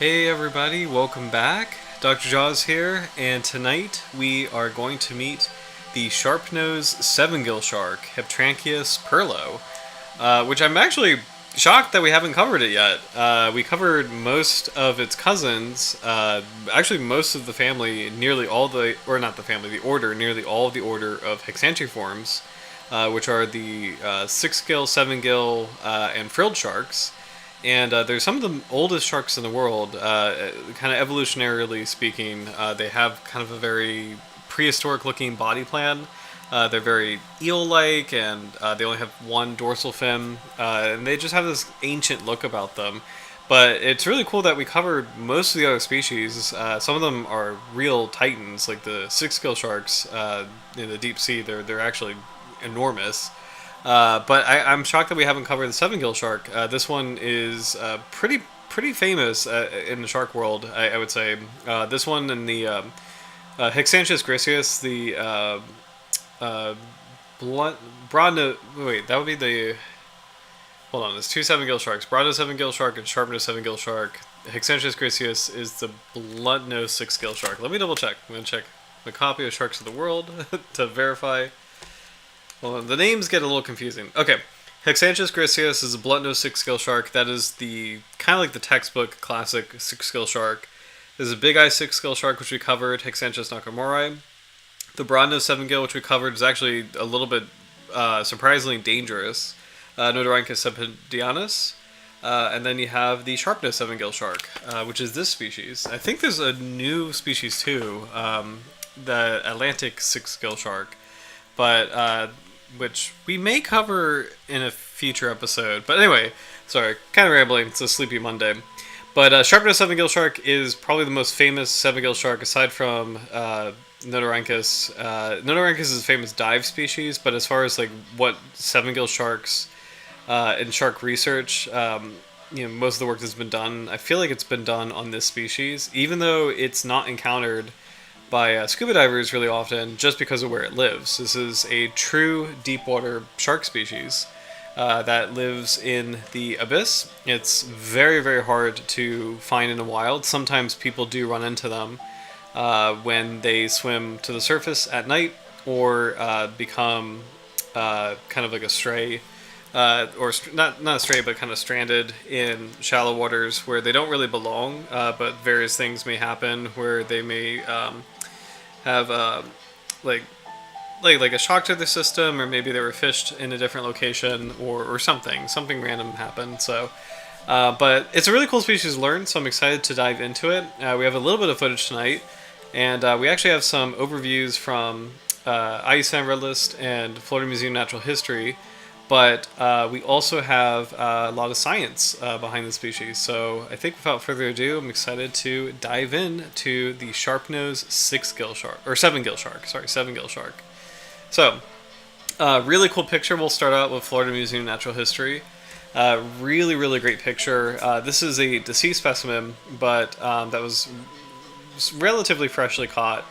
Hey everybody, welcome back. Dr. Jaws here, and tonight we are going to meet the Sharpnose Sevengill Shark, Heptranchias perlo, which I'm actually shocked that we haven't covered it yet. We covered most of its cousins, actually most of the family, nearly all the, or not the family, the order, nearly all of the order of Hexantriforms, which are the six-gill, seven-gill, and frilled sharks. And there's some of the oldest sharks in the world. Kind of evolutionarily speaking, they have kind of a very prehistoric-looking body plan. They're very eel-like, and they only have one dorsal fin, and they just have this ancient look about them. But it's really cool that we covered most of the other species. Some of them are real titans, like the six-gill sharks in the deep sea. They're actually enormous. But I'm shocked that we haven't covered the seven-gill shark. This one is pretty famous in the shark world, I would say. This one and the Hexanchias griseus, the blunt broad. Wait, that would be the. Hold on, there's two seven-gill sharks: broad-nose seven-gill shark and sharp-nose seven-gill shark. Hexanchias griseus is the blunt-nose six-gill shark. Let me double check. I'm gonna check the copy of Sharks of the World to verify. Well, the names get a little confusing. Okay, Hexanchias griseus is a blunt-nosed six-gill shark. That is the kind of like the textbook classic six-gill shark. There's a big-eye six-gill shark, which we covered, Hexanchias nakamori. The broad-nosed seven-gill, which we covered, is actually a little bit surprisingly dangerous, Conroe-Nicholls sepedianus. And then you have the sharp-nosed seven-gill shark, which is this species. I think there's a new species too, the Atlantic six-gill shark. But which we may cover in a future episode. But anyway, sorry, kind of rambling. It's a sleepy Monday. But sharp-nosed seven-gill shark is probably the most famous seven-gill shark aside from Conroe-Nicholls. Conroe-Nicholls is a famous dive species, but as far as like what seven-gill sharks in shark research, most of the work that's been done, I feel like it's been done on this species, even though it's not encountered by scuba divers really often just because of where it lives. This is a true deep water shark species that lives in the abyss. It's very, very hard to find in the wild. Sometimes people do run into them when they swim to the surface at night or become kind of like a stray, or not a stray, but kind of stranded in shallow waters where they don't really belong, but various things may happen where they may have like a shock to the system, or maybe they were fished in a different location, or something random happened. So but it's a really cool species to learn, so I'm excited to dive into it. We have a little bit of footage tonight, and we actually have some overviews from IUCN Red List and Florida Museum of Natural History, but we also have a lot of science behind the species. So I think without further ado, I'm excited to dive in to the sharp-nosed six-gill shark, or seven-gill shark, sorry, seven-gill shark. So, really cool picture. We'll start out with Florida Museum of Natural History. Really, really great picture. This is a deceased specimen, but that was relatively freshly caught.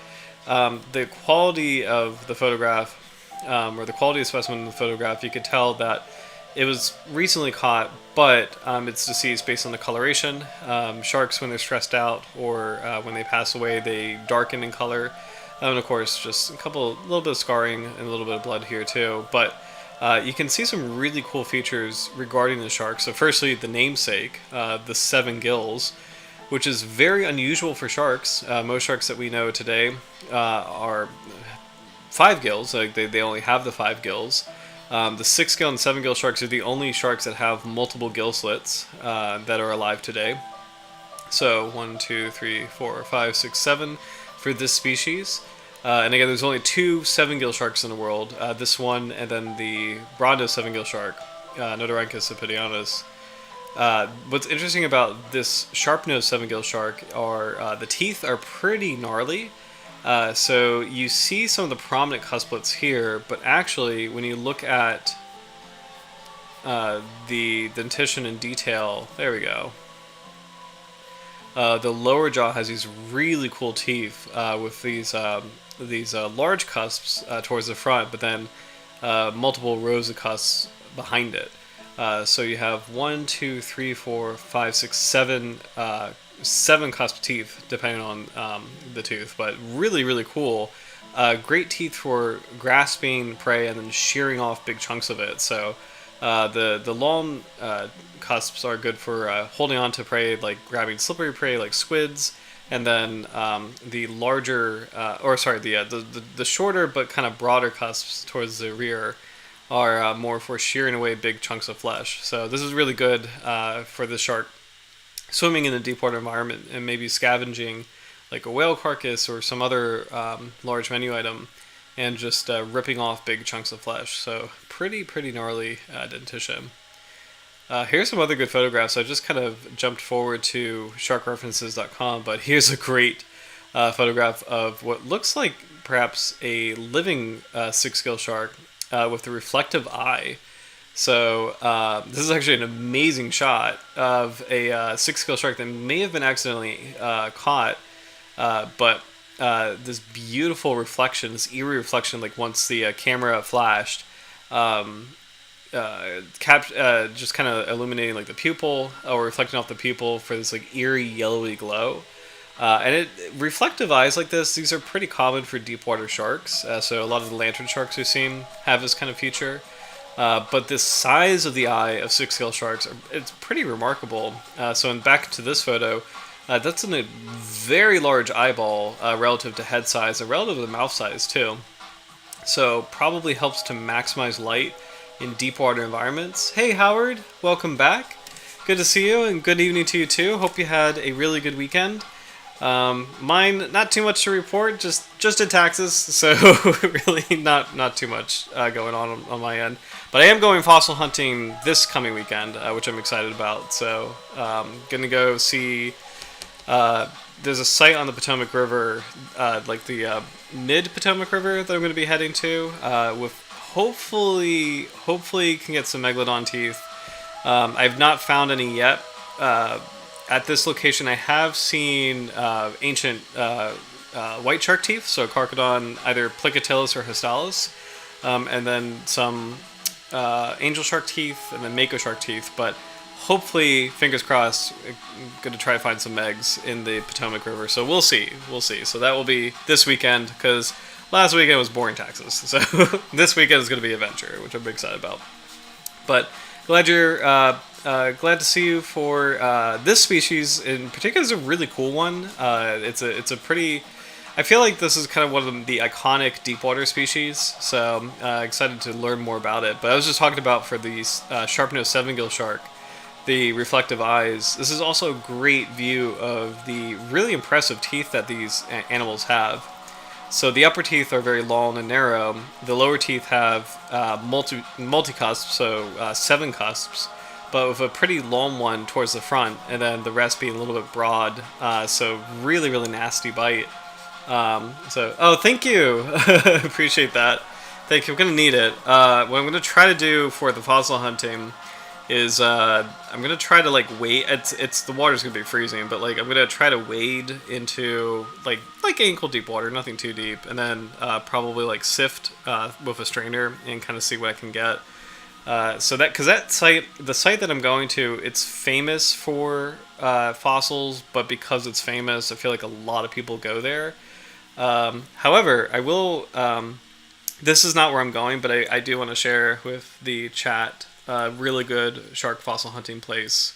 The quality of the photograph, or the quality of specimen in the photograph, you could tell that it was recently caught, but it's deceased based on the coloration. Sharks, when they're stressed out or when they pass away, they darken in color. And of course, just a little bit of scarring and a little bit of blood here too. But you can see some really cool features regarding the shark. So firstly, the namesake, the seven gills, which is very unusual for sharks. Most sharks that we know today are five gills. Like they only have the five gills. The six-gill and seven-gill sharks are the only sharks that have multiple gill slits that are alive today. So 1, 2, 3, 4, 5, 6, 7 for this species. And again, there's only two seven-gill sharks in the world. This one and then the broad-nosed seven-gill shark, Conroe-Nicholls sepedianus. What's interesting about this sharp-nosed seven-gill shark are the teeth are pretty gnarly. So you see some of the prominent cusplets here, but actually when you look at the dentition in detail, there we go. The lower jaw has these really cool teeth with these large cusps towards the front, but then multiple rows of cusps behind it. So you have 1, 2, 3, 4, 5, 6, 7, 7 cusp teeth, depending on the tooth, but really, really cool. Great teeth for grasping prey and then shearing off big chunks of it. So the long cusps are good for holding on to prey, like grabbing slippery prey like squids, and then the larger, the shorter but kind of broader cusps towards the rear are more for shearing away big chunks of flesh. So this is really good for the shark swimming in a deep water environment and maybe scavenging like a whale carcass or some other large menu item and just ripping off big chunks of flesh. So pretty gnarly dentition. Here's some other good photographs. I just kind of jumped forward to sharkreferences.com, but here's a great photograph of what looks like perhaps a living six-gill shark with a reflective eye. So this is actually an amazing shot of a six-gill shark that may have been accidentally caught, but this beautiful reflection, this eerie reflection, like once the camera flashed, just kind of illuminating like the pupil or reflecting off the pupil for this like eerie yellowy glow. And reflective eyes like this, these are pretty common for deep water sharks. So a lot of the lantern sharks we've seen have this kind of feature. But the size of the eye of six-gill sharks, it's pretty remarkable. So back to this photo, that's a very large eyeball relative to head size and relative to mouth size too. So probably helps to maximize light in deep water environments. Hey Howard, welcome back. Good to see you and good evening to you too. Hope you had a really good weekend. Mine, not too much to report, just in taxes, so really not too much going on my end. But I am going fossil hunting this coming weekend, which I'm excited about. So gonna go see. There's a site on the Potomac River, like the mid-Potomac River, that I'm going to be heading to. With hopefully can get some megalodon teeth. I've not found any yet. At this location, I have seen ancient white shark teeth, so Carcharodon, either plicatellus or histalis, and then some angel shark teeth, and then mako shark teeth. But hopefully, fingers crossed, going to try to find some megs in the Potomac River. So we'll see. So that will be this weekend, because last weekend was boring taxes. So this weekend is going to be adventure, which I'm excited about. But glad to see you for this species in particular. Is a really cool one. It's a pretty. I feel like this is kind of one of the iconic deep water species, so I'm excited to learn more about it. But I was just talking about for the Sharpnose Sevengill Shark, the reflective eyes. This is also a great view of the really impressive teeth that these animals have. So the upper teeth are very long and narrow. The lower teeth have multi-cusps, so 7 cusps, but with a pretty long one towards the front, and then the rest being a little bit broad. So really nasty bite. Oh, thank you. Appreciate that. Thank you. I'm gonna need it. What I'm gonna try to do for the fossil hunting is I'm gonna try to like wade. It's the water's gonna be freezing, but like I'm gonna try to wade into like ankle deep water, nothing too deep, and then probably like sift with a strainer and kind of see what I can get. So that, because that site, the site that I'm going to, it's famous for fossils, but because it's famous, I feel like a lot of people go there. However, I will. This is not where I'm going, but I do want to share with the chat a really good shark fossil hunting place.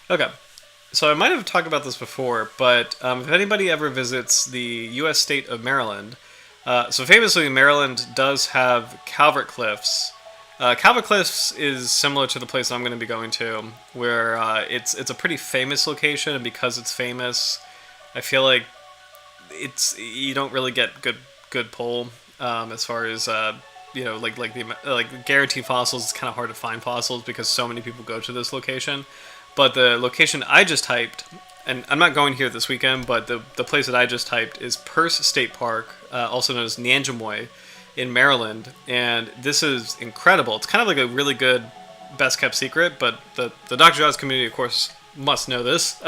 Okay, so I might have talked about this before, but if anybody ever visits the U.S. state of Maryland, so famously Maryland does have Calvert Cliffs. Calvert Cliffs is similar to the place I'm going to be going to, where it's a pretty famous location, and because it's famous, I feel like you don't really get good pull as far as like guaranteed fossils. It's kind of hard to find fossils because so many people go to this location. But the location I just typed, and I'm not going here this weekend, but the place that I just typed is Perce State Park, also known as Nanjemoy, in Maryland. And this is incredible. It's kind of like a really good best kept secret, but the Dr. Jaws community, of course, must know this.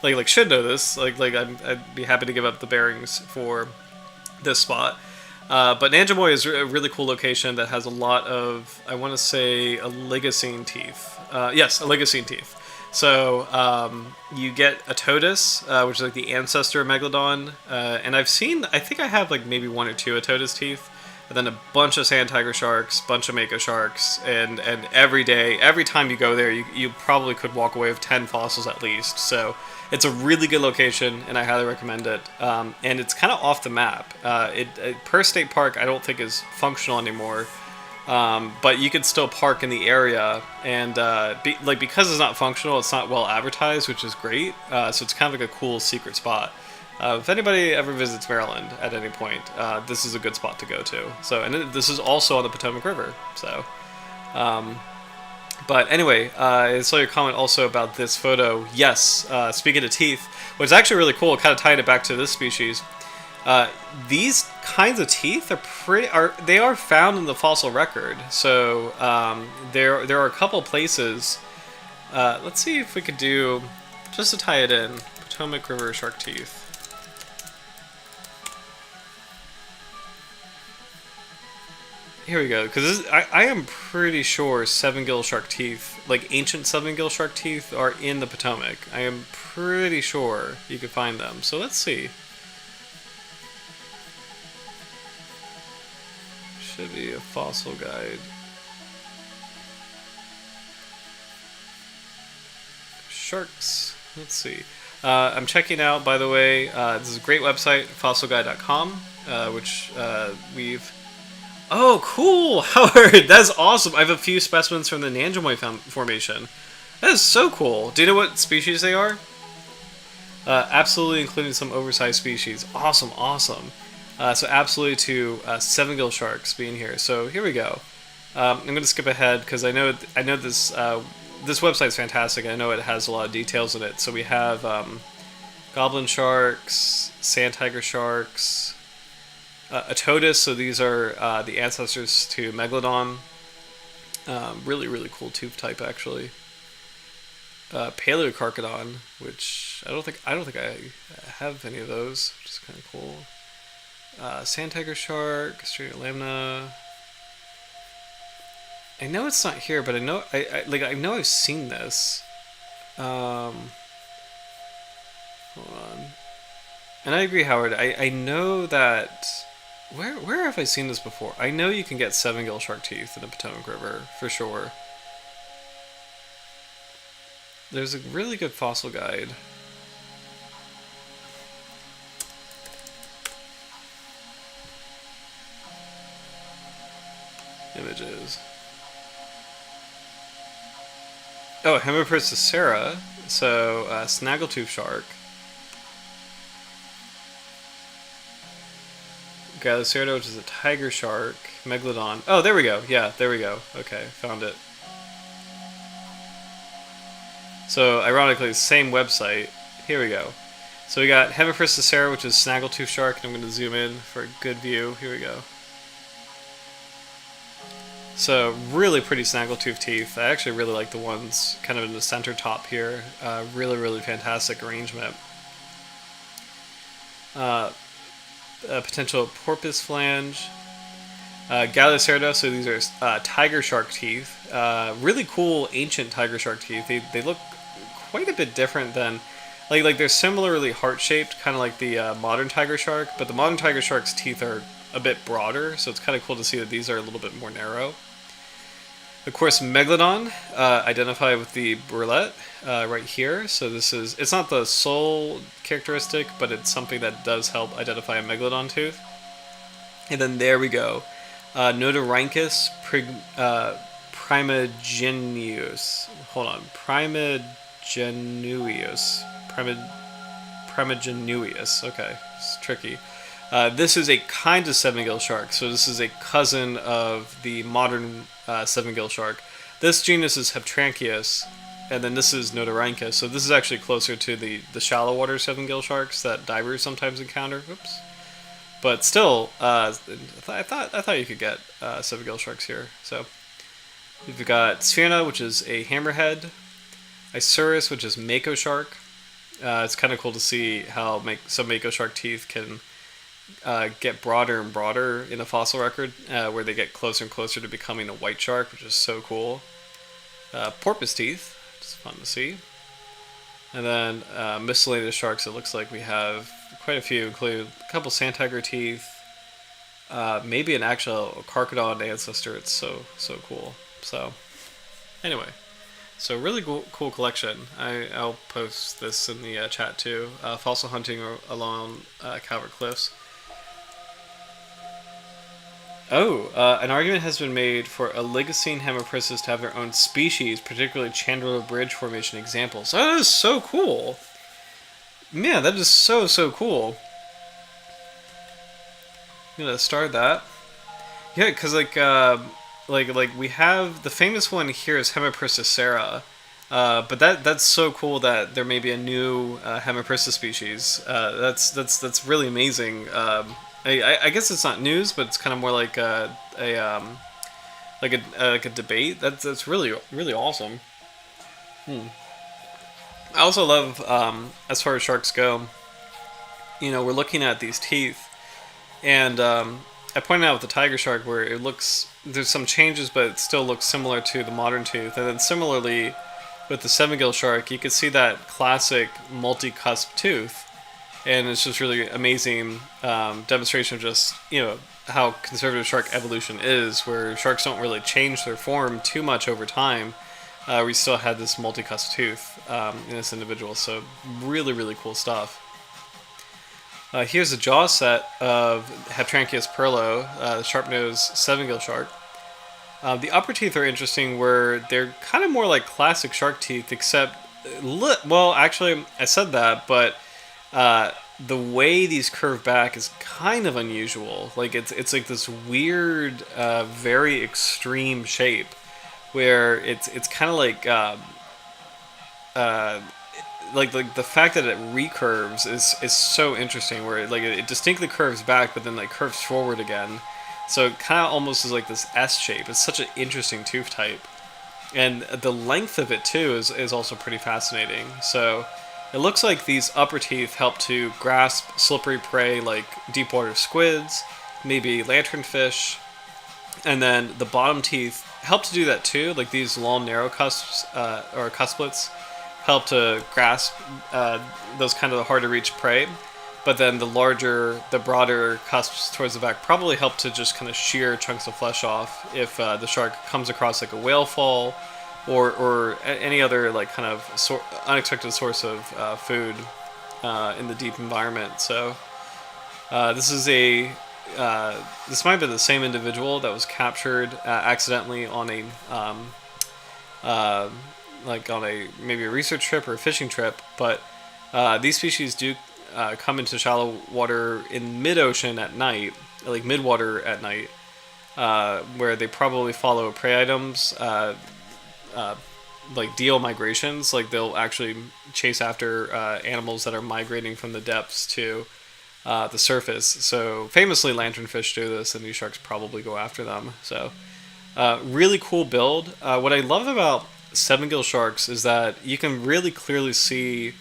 Like should know this. I'd be happy to give up the bearings for this spot. But Nanjamoy is a really cool location that has a lot of, I want to say, oligocene teeth. Yes, oligocene teeth. So you get a Otodus, which is like the ancestor of Megalodon, and I think I have like maybe one or two Otodus teeth, and then a bunch of sand tiger sharks, bunch of mako sharks, and every time you go there, you probably could walk away with 10 fossils at least. So it's a really good location, and I highly recommend it. And it's kind of off the map. Per state park, I don't think is functional anymore. But you could still park in the area, and because it's not functional, it's not well advertised, which is great. So it's kind of like a cool secret spot. If anybody ever visits Maryland at any point, this is a good spot to go to. So, and this is also on the Potomac River. So, but anyway, I saw your comment also about this photo. Yes, speaking of teeth, what's actually really cool, kind of tying it back to this species. These kinds of teeth are found in the fossil record. So there are a couple places. Let's see if we could do, just to tie it in, Potomac River shark teeth. Here we go, because I am pretty sure seven-gill shark teeth, like ancient seven-gill shark teeth, are in the Potomac. I am pretty sure you could find them. So let's see. Should be a fossil guide. Sharks. Let's see. I'm checking out, by the way, this is a great website, fossilguide.com, which we've... Oh, cool, Howard! That's awesome. I have a few specimens from the Nanjamoy formation. That is so cool. Do you know what species they are? Absolutely, including some oversized species. Awesome, awesome. So absolutely to seven-gill sharks being here. So here we go. I'm going to skip ahead because I know this this website's fantastic. I know it has a lot of details in it. So we have goblin sharks, sand tiger sharks, Otodus. So these are the ancestors to Megalodon. Really, really cool tooth type actually. Paleocarcodon, which I don't think I have any of those, which is kind of cool. Sand tiger shark, straight lamina. I know it's not here, but I know I know I've seen this. Hold on. And I agree, Howard. I know that. Where have I seen this before? I know you can get seven-gill shark teeth in the Potomac River for sure. There's a really good fossil guide. Images. Oh, Hemiptericera. So, snaggletooth shark. Galacerda, which is a tiger shark. Megalodon. Oh, there we go. Yeah, there we go. Okay, found it. So, ironically, the same website. Here we go. So we got Hemiptericera, which is snaggletooth shark, and I'm going to zoom in for a good view. Here we go. So, really pretty snaggletooth teeth. I actually really like the ones kind of in the center top here. Really, really fantastic arrangement. Potential porpoise flange. Galacerda, so these are tiger shark teeth. Really cool ancient tiger shark teeth. They look quite a bit different than... Like they're similarly heart-shaped, kind of like the modern tiger shark, but the modern tiger shark's teeth are a bit broader, so it's kind of cool to see that these are a little bit more narrow. Of course, Megalodon, identified with the brulette right here. So it's not the sole characteristic, but it's something that does help identify a Megalodon tooth. And then there we go. Notorhynchus primigenuus. Hold on. Primigenuus. Okay, it's tricky. This is a kind of seven-gill shark, so this is a cousin of the modern seven-gill shark. This genus is Heptranchias, and then this is Notorhynchus, so this is actually closer to the shallow water seven-gill sharks that divers sometimes encounter. Oops. But still, I thought you could get seven-gill sharks here. So you've got Sphena, which is a hammerhead. Isurus, which is mako shark. It's kind of cool to see how some mako shark teeth can get broader and broader in the fossil record, where they get closer and closer to becoming a white shark, which is so cool. Porpoise teeth, which is fun to see. And then miscellaneous sharks, it looks like we have quite a few, including a couple sand tiger teeth, maybe an actual carcharodon ancestor. It's so cool. So anyway, so really cool collection. I'll post this in the chat too. Fossil hunting along Calvert Cliffs. Oh, an argument has been made for Oligocene hemiprisus to have their own species, particularly Chandler Bridge Formation examples. Oh, that is so cool. Man, that is so cool. I'm gonna start that. Yeah, because like we have the famous one here is Hemiprisus sera, but that's so cool that there may be a new Hemiprisus species. That's really amazing. I guess it's not news, but it's kind of more like a debate. That's really awesome. I also love, as far as sharks go, we're looking at these teeth, and I pointed out with the tiger shark where it looks, there's some changes, but it still looks similar to the modern tooth. And then similarly with the seven-gill shark, you could see that classic multi-cusp tooth. And it's just really amazing demonstration of just, how conservative shark evolution is, where sharks don't really change their form too much over time. We still had this multi-cusp tooth in this individual. So really cool stuff. Here's a jaw set of Heptranchias perlo, the Sharpnose Sevengill Shark. The upper teeth are interesting, where they're kind of more like classic shark teeth, except, well, actually, I said that, but the way these curve back is kind of unusual. Like it's like this weird, very extreme shape, where it's kind of like the fact that it recurves is so interesting, where it distinctly curves back, but then curves forward again. So it kind of almost is like this S shape. It's such an interesting tooth type, and the length of it too is also pretty fascinating. So it looks like these upper teeth help to grasp slippery prey like deep water squids, maybe lanternfish, and then the bottom teeth help to do that too. Like these long narrow cusps or cusplets help to grasp those kind of hard to reach prey, but then the broader cusps towards the back probably help to just kind of shear chunks of flesh off if the shark comes across like a whale fall or any other kind of unexpected source of food in the deep environment. So this is this might be the same individual that was captured accidentally on maybe a research trip or a fishing trip, but these species do come into shallow water in mid-ocean at night, like mid-water at night, where they probably follow prey items, like deal migrations. Like they'll actually chase after animals that are migrating from the depths to the surface. So famously, lanternfish do this, and these sharks probably go after them. So really cool build. What I love about seven-gill sharks is that you can really clearly see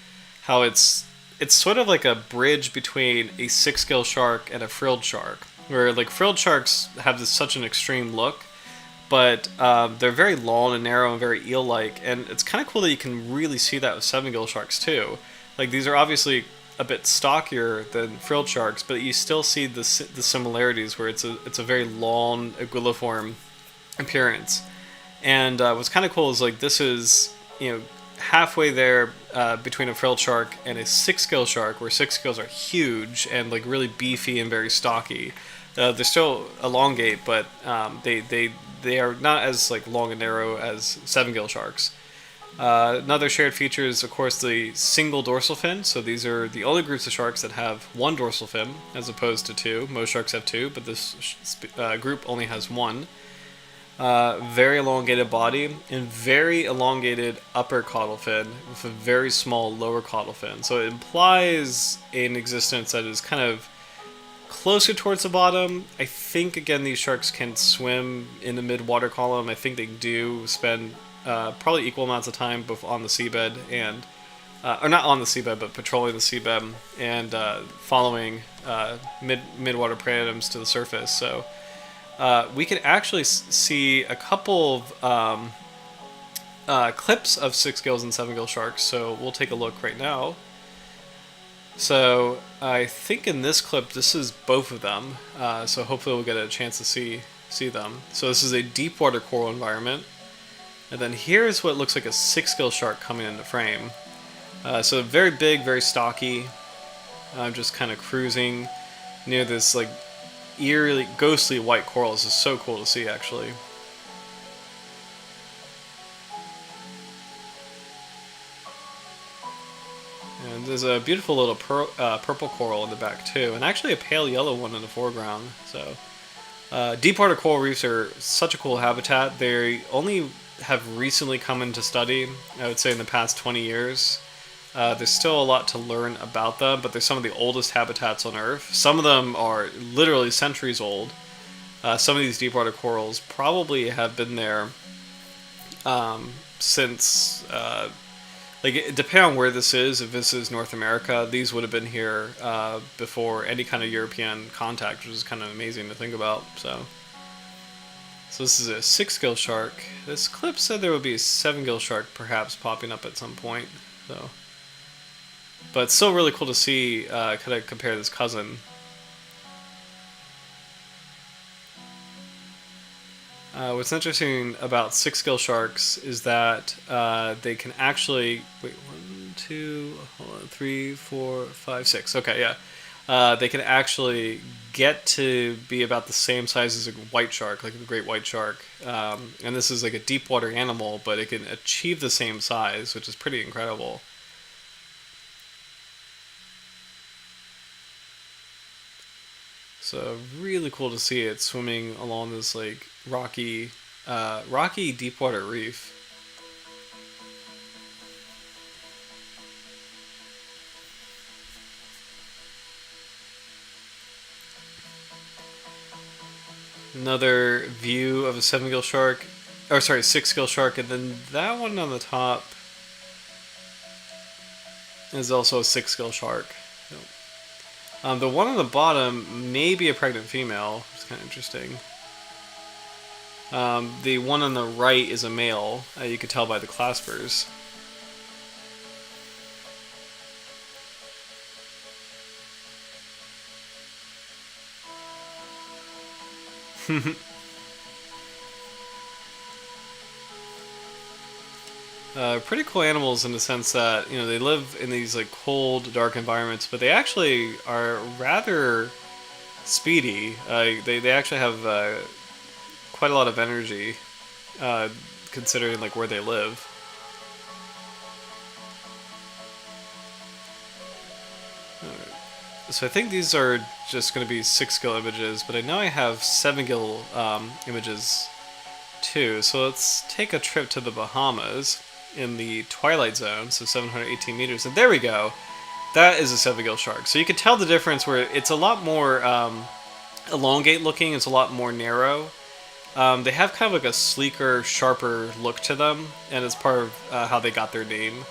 how it's sort of like a bridge between a six-gill shark and a frilled shark, where frilled sharks have such an extreme look, but they're very long and narrow and very eel-like, and it's kind of cool that you can really see that with seven-gill sharks too. Like these are obviously a bit stockier than frilled sharks, but you still see the similarities, where it's a very long aguiliform appearance. And what's kind of cool is this is halfway there between a frilled shark and a six-gill shark, where six-gills are huge and really beefy and very stocky. They're still elongate, but they are not as long and narrow as seven-gill sharks. Another shared feature is, of course, the single dorsal fin. So these are the only groups of sharks that have one dorsal fin, as opposed to two. Most sharks have two, but this group only has one. Very elongated body and very elongated upper caudal fin with a very small lower caudal fin. So it implies an existence that is kind of closer towards the bottom. I think, again, these sharks can swim in the mid-water column. I think they do spend probably equal amounts of time both on the seabed and, or not on the seabed, but patrolling the seabed and following midwater prey items to the surface. So we can actually see a couple of clips of 6-gills and 7-gill sharks. So we'll take a look right now. So I think in this clip, this is both of them. So hopefully we'll get a chance to see them. So this is a deep water coral environment. And then here's what looks like a 6-gill shark coming into frame. So very big, very stocky. I'm just kind of cruising near this like eerily ghostly white coral. This is so cool to see, actually. And there's a beautiful little purple coral in the back too, and actually a pale yellow one in the foreground. So deep water coral reefs are such a cool habitat. They only have recently come into study, I would say in the past 20 years. There's still a lot to learn about them, but they're some of the oldest habitats on Earth. Some of them are literally centuries old. Some of these deep water corals probably have been there since, depending on where this is, if this is North America, these would have been here before any kind of European contact, which is kind of amazing to think about. So this is a 6-gill shark. This clip said there would be a 7-gill shark perhaps popping up at some point. So, but it's still really cool to see kind of compare this cousin. What's interesting about 6-gill sharks is that they can actually wait 1, 2, hold on, 3, 4, 5, 6. Okay, yeah. They can actually get to be about the same size as a white shark, like a great white shark. And this is like a deep water animal, but it can achieve the same size, which is pretty incredible. So really cool to see it swimming along this like rocky deep water reef. Another view of a 7-gill shark, or sorry, 6-gill shark, and then that one on the top is also a 6-gill shark. The one on the bottom may be a pregnant female. It's kind of interesting. The one on the right is a male. You could tell by the claspers. Pretty cool animals in the sense that, you know, they live in these like cold, dark environments, but they actually are rather speedy. They actually have quite a lot of energy, considering like where they live. So I think these are just going to be 6-gill images, but I know I have 7-gill images too. So let's take a trip to the Bahamas in the twilight zone, so 718 meters, and there we go. That is a 7-gill shark. So you can tell the difference where it's a lot more elongate looking. It's a lot more narrow. They have kind of like a sleeker, sharper look to them, and it's part of how they got their name.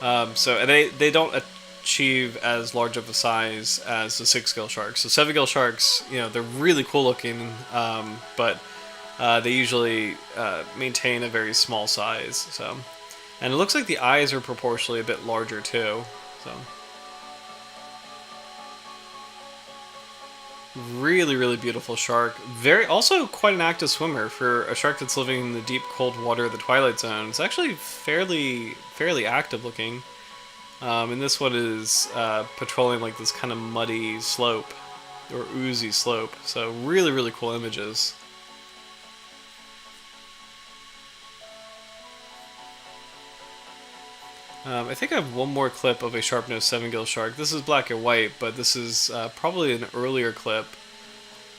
And they don't achieve as large of a size as the 6-gill sharks. So 7-gill sharks, you know, they're really cool looking, but they usually maintain a very small size. So, and it looks like the eyes are proportionally a bit larger too. So, really, really beautiful shark. Also quite an active swimmer for a shark that's living in the deep, cold water of the twilight zone. It's actually fairly active looking. And this one is patrolling like this kind of muddy slope, or oozy slope. So really, really cool images. I think I have one more clip of a Sharpnose Sevengill Shark. This is black and white, but this is probably an earlier clip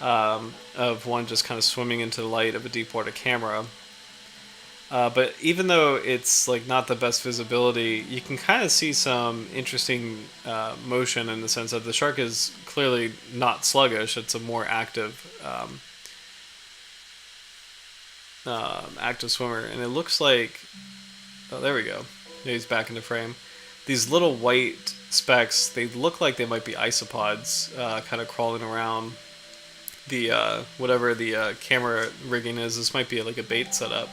of one just kind of swimming into the light of a deep water camera. But even though it's like not the best visibility, you can kind of see some interesting motion in the sense that the shark is clearly not sluggish. It's a more active active swimmer, and it looks like, oh, there we go. He's back into frame. These little white specks, they look like they might be isopods, kind of crawling around the whatever the camera rigging is. This might be like a bait setup.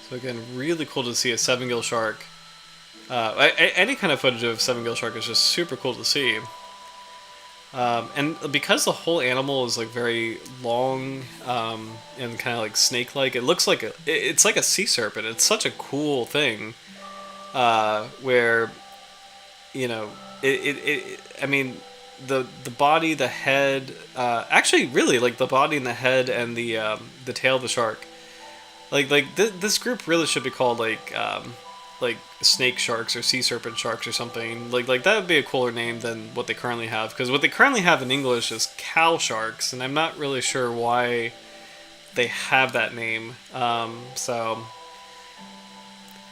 So again, really cool to see a seven-gill shark. Any kind of footage of seven-gill shark is just super cool to see. And because the whole animal is like very long and kind of like snake-like, it looks like it's like a sea serpent. It's such a cool thing. Where, you know, I mean, the body, the head, actually, really, like the body and the head and the tail of the shark. This group really should be called like snake sharks or sea serpent sharks or something. Like that would be a cooler name than what they currently have, because what they currently have in English is cow sharks, and I'm not really sure why they have that name.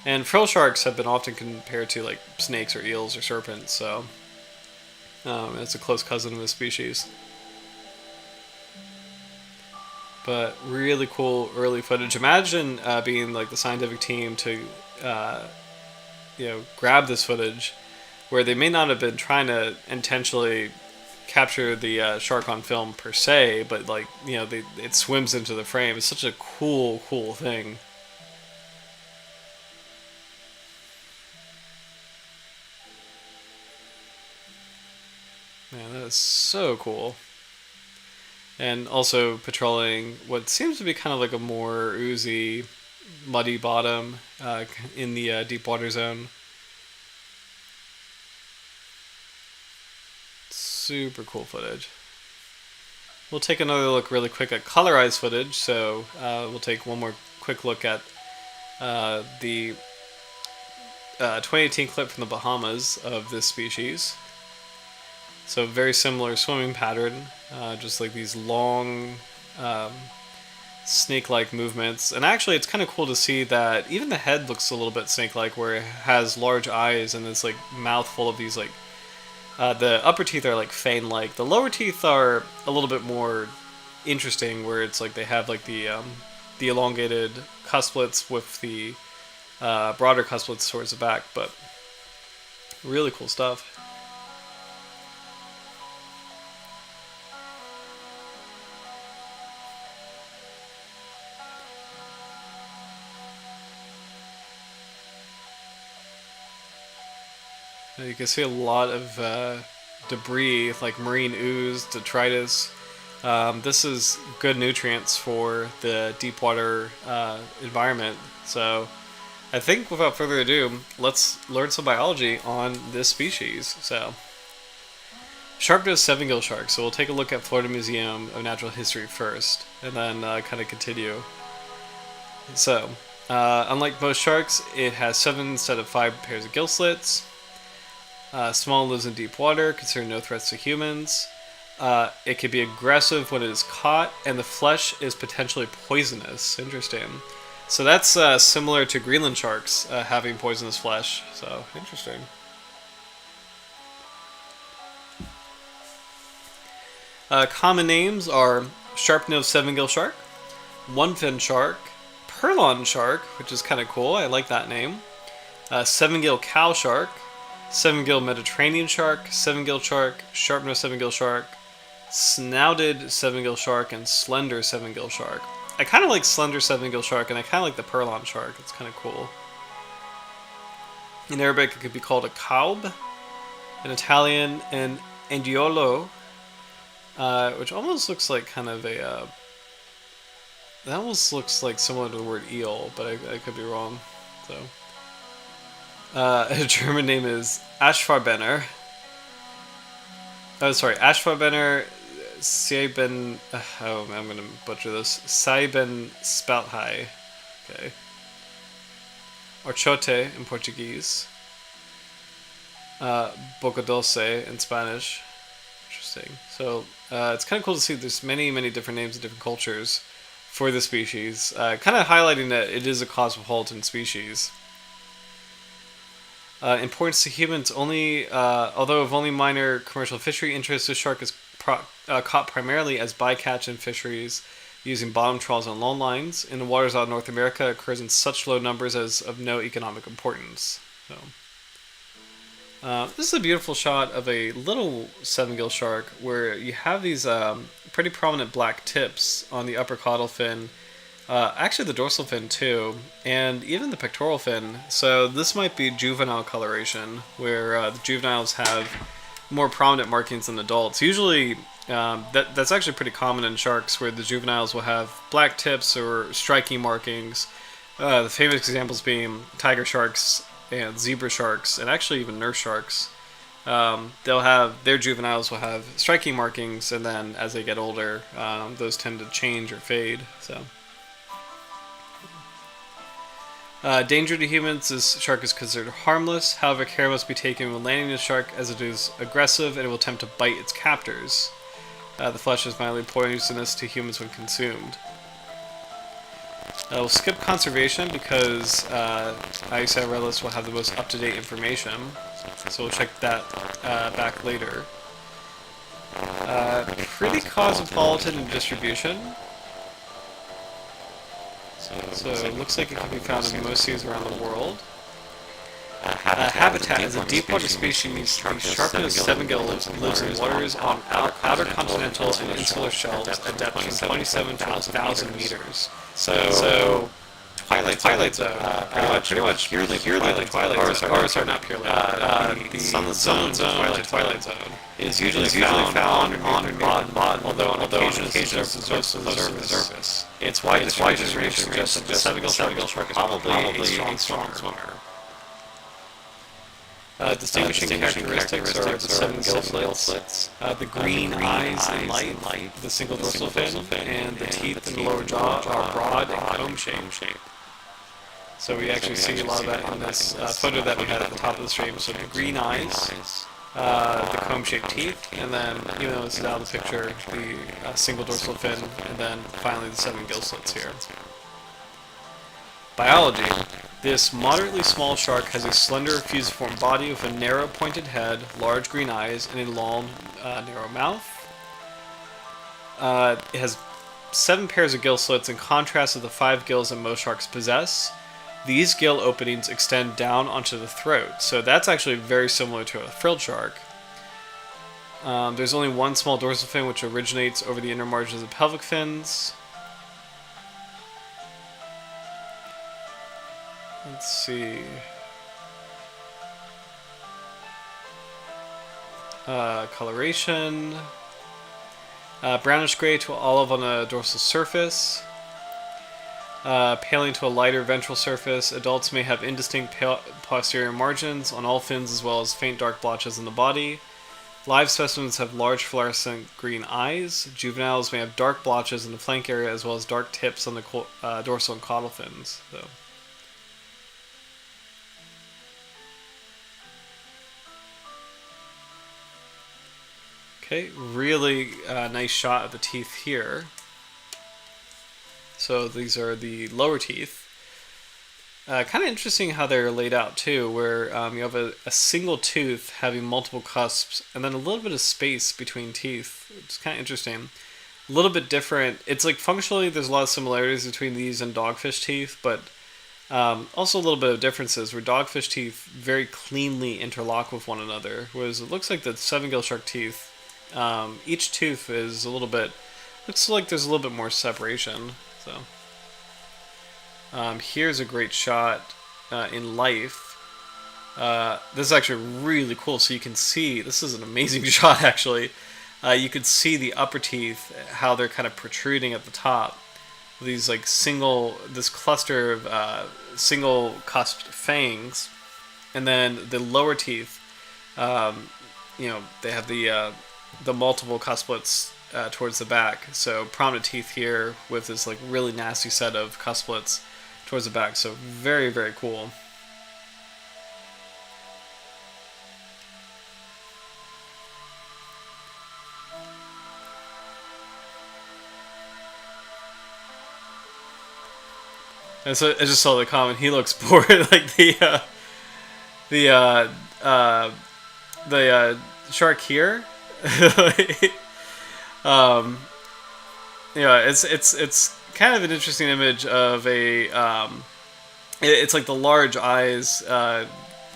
And frill sharks have been often compared to like snakes or eels or serpents, so it's a close cousin of the species. But really cool early footage. Imagine being like the scientific team to, grab this footage, where they may not have been trying to intentionally capture the shark on film per se, but like it swims into the frame. It's such a cool thing. Man, that is so cool. And also patrolling what seems to be kind of like a more oozy, muddy bottom in the deep water zone. Super cool footage. We'll take another look really quick at colorized footage. So we'll take one more quick look at the 2018 clip from the Bahamas of this species. So very similar swimming pattern, just like these long snake-like movements. And actually it's kind of cool to see that even the head looks a little bit snake-like, where it has large eyes and this like mouth full of these like, the upper teeth are like fang-like. The lower teeth are a little bit more interesting, where it's like they have like the elongated cusplets with the broader cusplets towards the back, but really cool stuff. You can see a lot of debris, like marine ooze, detritus. This is good nutrients for the deep water environment. So I think without further ado, let's learn some biology on this species. So Sharpnose Sevengill Shark. So we'll take a look at Florida Museum of Natural History first, and then kind of continue. So unlike most sharks, it has 7 instead of 5 pairs of gill slits. Small, lives in deep water, considered no threats to humans. It can be aggressive when it is caught, and the flesh is potentially poisonous. Interesting. So that's similar to Greenland sharks having poisonous flesh. So, interesting. Common names are Sharpnose Sevengill Shark, One-fin Shark, Perlon Shark, which is kind of cool. I like that name. Seven-gill Cow Shark, Seven-gill Mediterranean Shark, Seven-gill Shark, Sharpnose Sevengill Shark, Snouted Seven-gill Shark, and Slender Seven-gill Shark. I kind of like Slender Seven-gill Shark, and I kind of like the Perlon Shark. It's kind of cool. In Arabic, it could be called a kaub. In Italian, an andiolo, which almost looks like kind of a... that almost looks like similar to the word eel, but I could be wrong. So... a German name is Aschfarbener. Oh, sorry, Aschfarbener Sieben. Oh, I'm gonna butcher this. Sieben Spalthai. Okay. Orchote in Portuguese. Boca Dulce in Spanish. Interesting. So it's kind of cool to see there's many different names in different cultures for the species. Kind of highlighting that it is a cosmopolitan species. Importance to humans only, although of only minor commercial fishery interest, this shark is caught primarily as bycatch in fisheries using bottom trawls and long lines. In the waters out of North America, it occurs in such low numbers as of no economic importance. So, this is a beautiful shot of a little seven-gill shark where you have these pretty prominent black tips on the upper caudal fin. Actually, the dorsal fin too, and even the pectoral fin. So this might be juvenile coloration, where the juveniles have more prominent markings than adults. Usually, that's actually pretty common in sharks, where the juveniles will have black tips or striking markings. The famous examples being tiger sharks and zebra sharks, and actually even nurse sharks. They'll have their juveniles will have striking markings, and then as they get older, those tend to change or fade. So. Danger to humans, this shark is considered harmless. However, care must be taken when landing the shark, as it is aggressive and it will attempt to bite its captors. The flesh is mildly poisonous to humans when consumed. We'll skip conservation because IUCN Red List will have the most up-to-date information, so we'll check that back later. Pretty cosmopolitan in distribution. So it looks like it can be found in most seas around the world. Habitat is a deep-water species. The Sharpnose Sevengill lives in waters on outer continental and insular shelves at depths from 27 to 1,000 meters. So Twilight Zone, pretty much purely Twilight or sorry, not purely. The Sunlit Twilight Zone is usually found on and bottom, although on occasion it's close to the surface. Its wide distribution suggests that the seven-gill shark is probably a strong swimmer. Distinguishing characteristics are the seven-gill slits, the green eyes and light, the single dorsal fin, and the teeth in the lower jaw are broad and comb-shaped. So we actually see a lot of that in this photo that we had at the top of the stream. So the green eyes, the comb-shaped teeth, and then, even though this is out of the picture, the single dorsal fin, and then finally the seven-gill slits here. Biology. This moderately small shark has a slender fusiform body with a narrow pointed head, large green eyes, and a long, narrow mouth. It has 7 pairs of gill slits in contrast to the 5 gills that most sharks possess. These gill openings extend down onto the throat, so that's actually very similar to a frilled shark. There's only one small dorsal fin which originates over the inner margins of pelvic fins. Let's see. Coloration. Brownish gray to olive on a dorsal surface. Paling to a lighter ventral surface. Adults may have indistinct posterior margins on all fins, as well as faint dark blotches in the body. Live specimens have large fluorescent green eyes. Juveniles may have dark blotches in the flank area, as well as dark tips on the dorsal and caudal fins. So. Okay, really nice shot of the teeth here. So these are the lower teeth. Kind of interesting how they're laid out too, where you have a single tooth having multiple cusps, and then a little bit of space between teeth. It's kind of interesting. A little bit different. It's like functionally there's a lot of similarities between these and dogfish teeth, but also a little bit of differences, where dogfish teeth very cleanly interlock with one another, whereas it looks like the seven-gill shark teeth, each tooth is a little bit, looks like there's a little bit more separation. So here's a great shot in life. This is actually really cool. So you can see, this is an amazing shot actually. You can see the upper teeth, how they're kind of protruding at the top. These like this cluster of single cusped fangs, and then the lower teeth. They have the multiple cusplets towards the back. So prominent teeth here with this like really nasty set of cusplets towards the back. So very, very cool. And so I just saw the comment. He looks bored. Like the shark here. um, it's kind of an interesting image of a it's like the large eyes,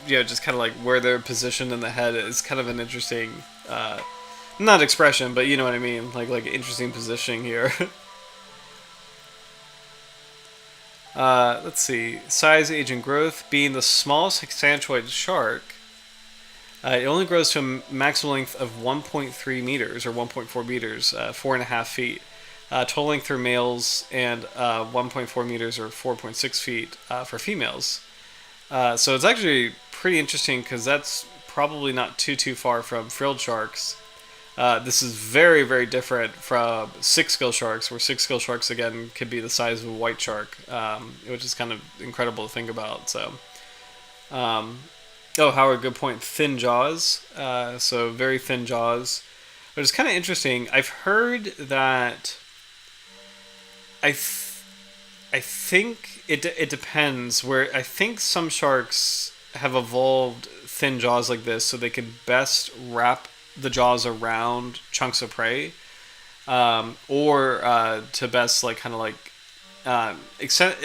just kind of like where they're positioned in the head is kind of an interesting, not expression, but you know what I mean, like interesting positioning here. Let's see, size, age, and growth. Being the smallest hexanchoid shark, it only grows to a maximum length of 1.3 meters or 1.4 meters, 4.5 feet. Total length for males and 1.4 meters or 4.6 feet for females. So it's actually pretty interesting because that's probably not too far from frilled sharks. This is very, very different from six-gill sharks, where six-gill sharks, again, could be the size of a white shark, which is kind of incredible to think about. So, Howard, good point. Thin jaws. So very thin jaws. But it's kind of interesting. I've heard that I think it depends. Where I think some sharks have evolved thin jaws like this so they can best wrap the jaws around chunks of prey, or to best like kind of like extend.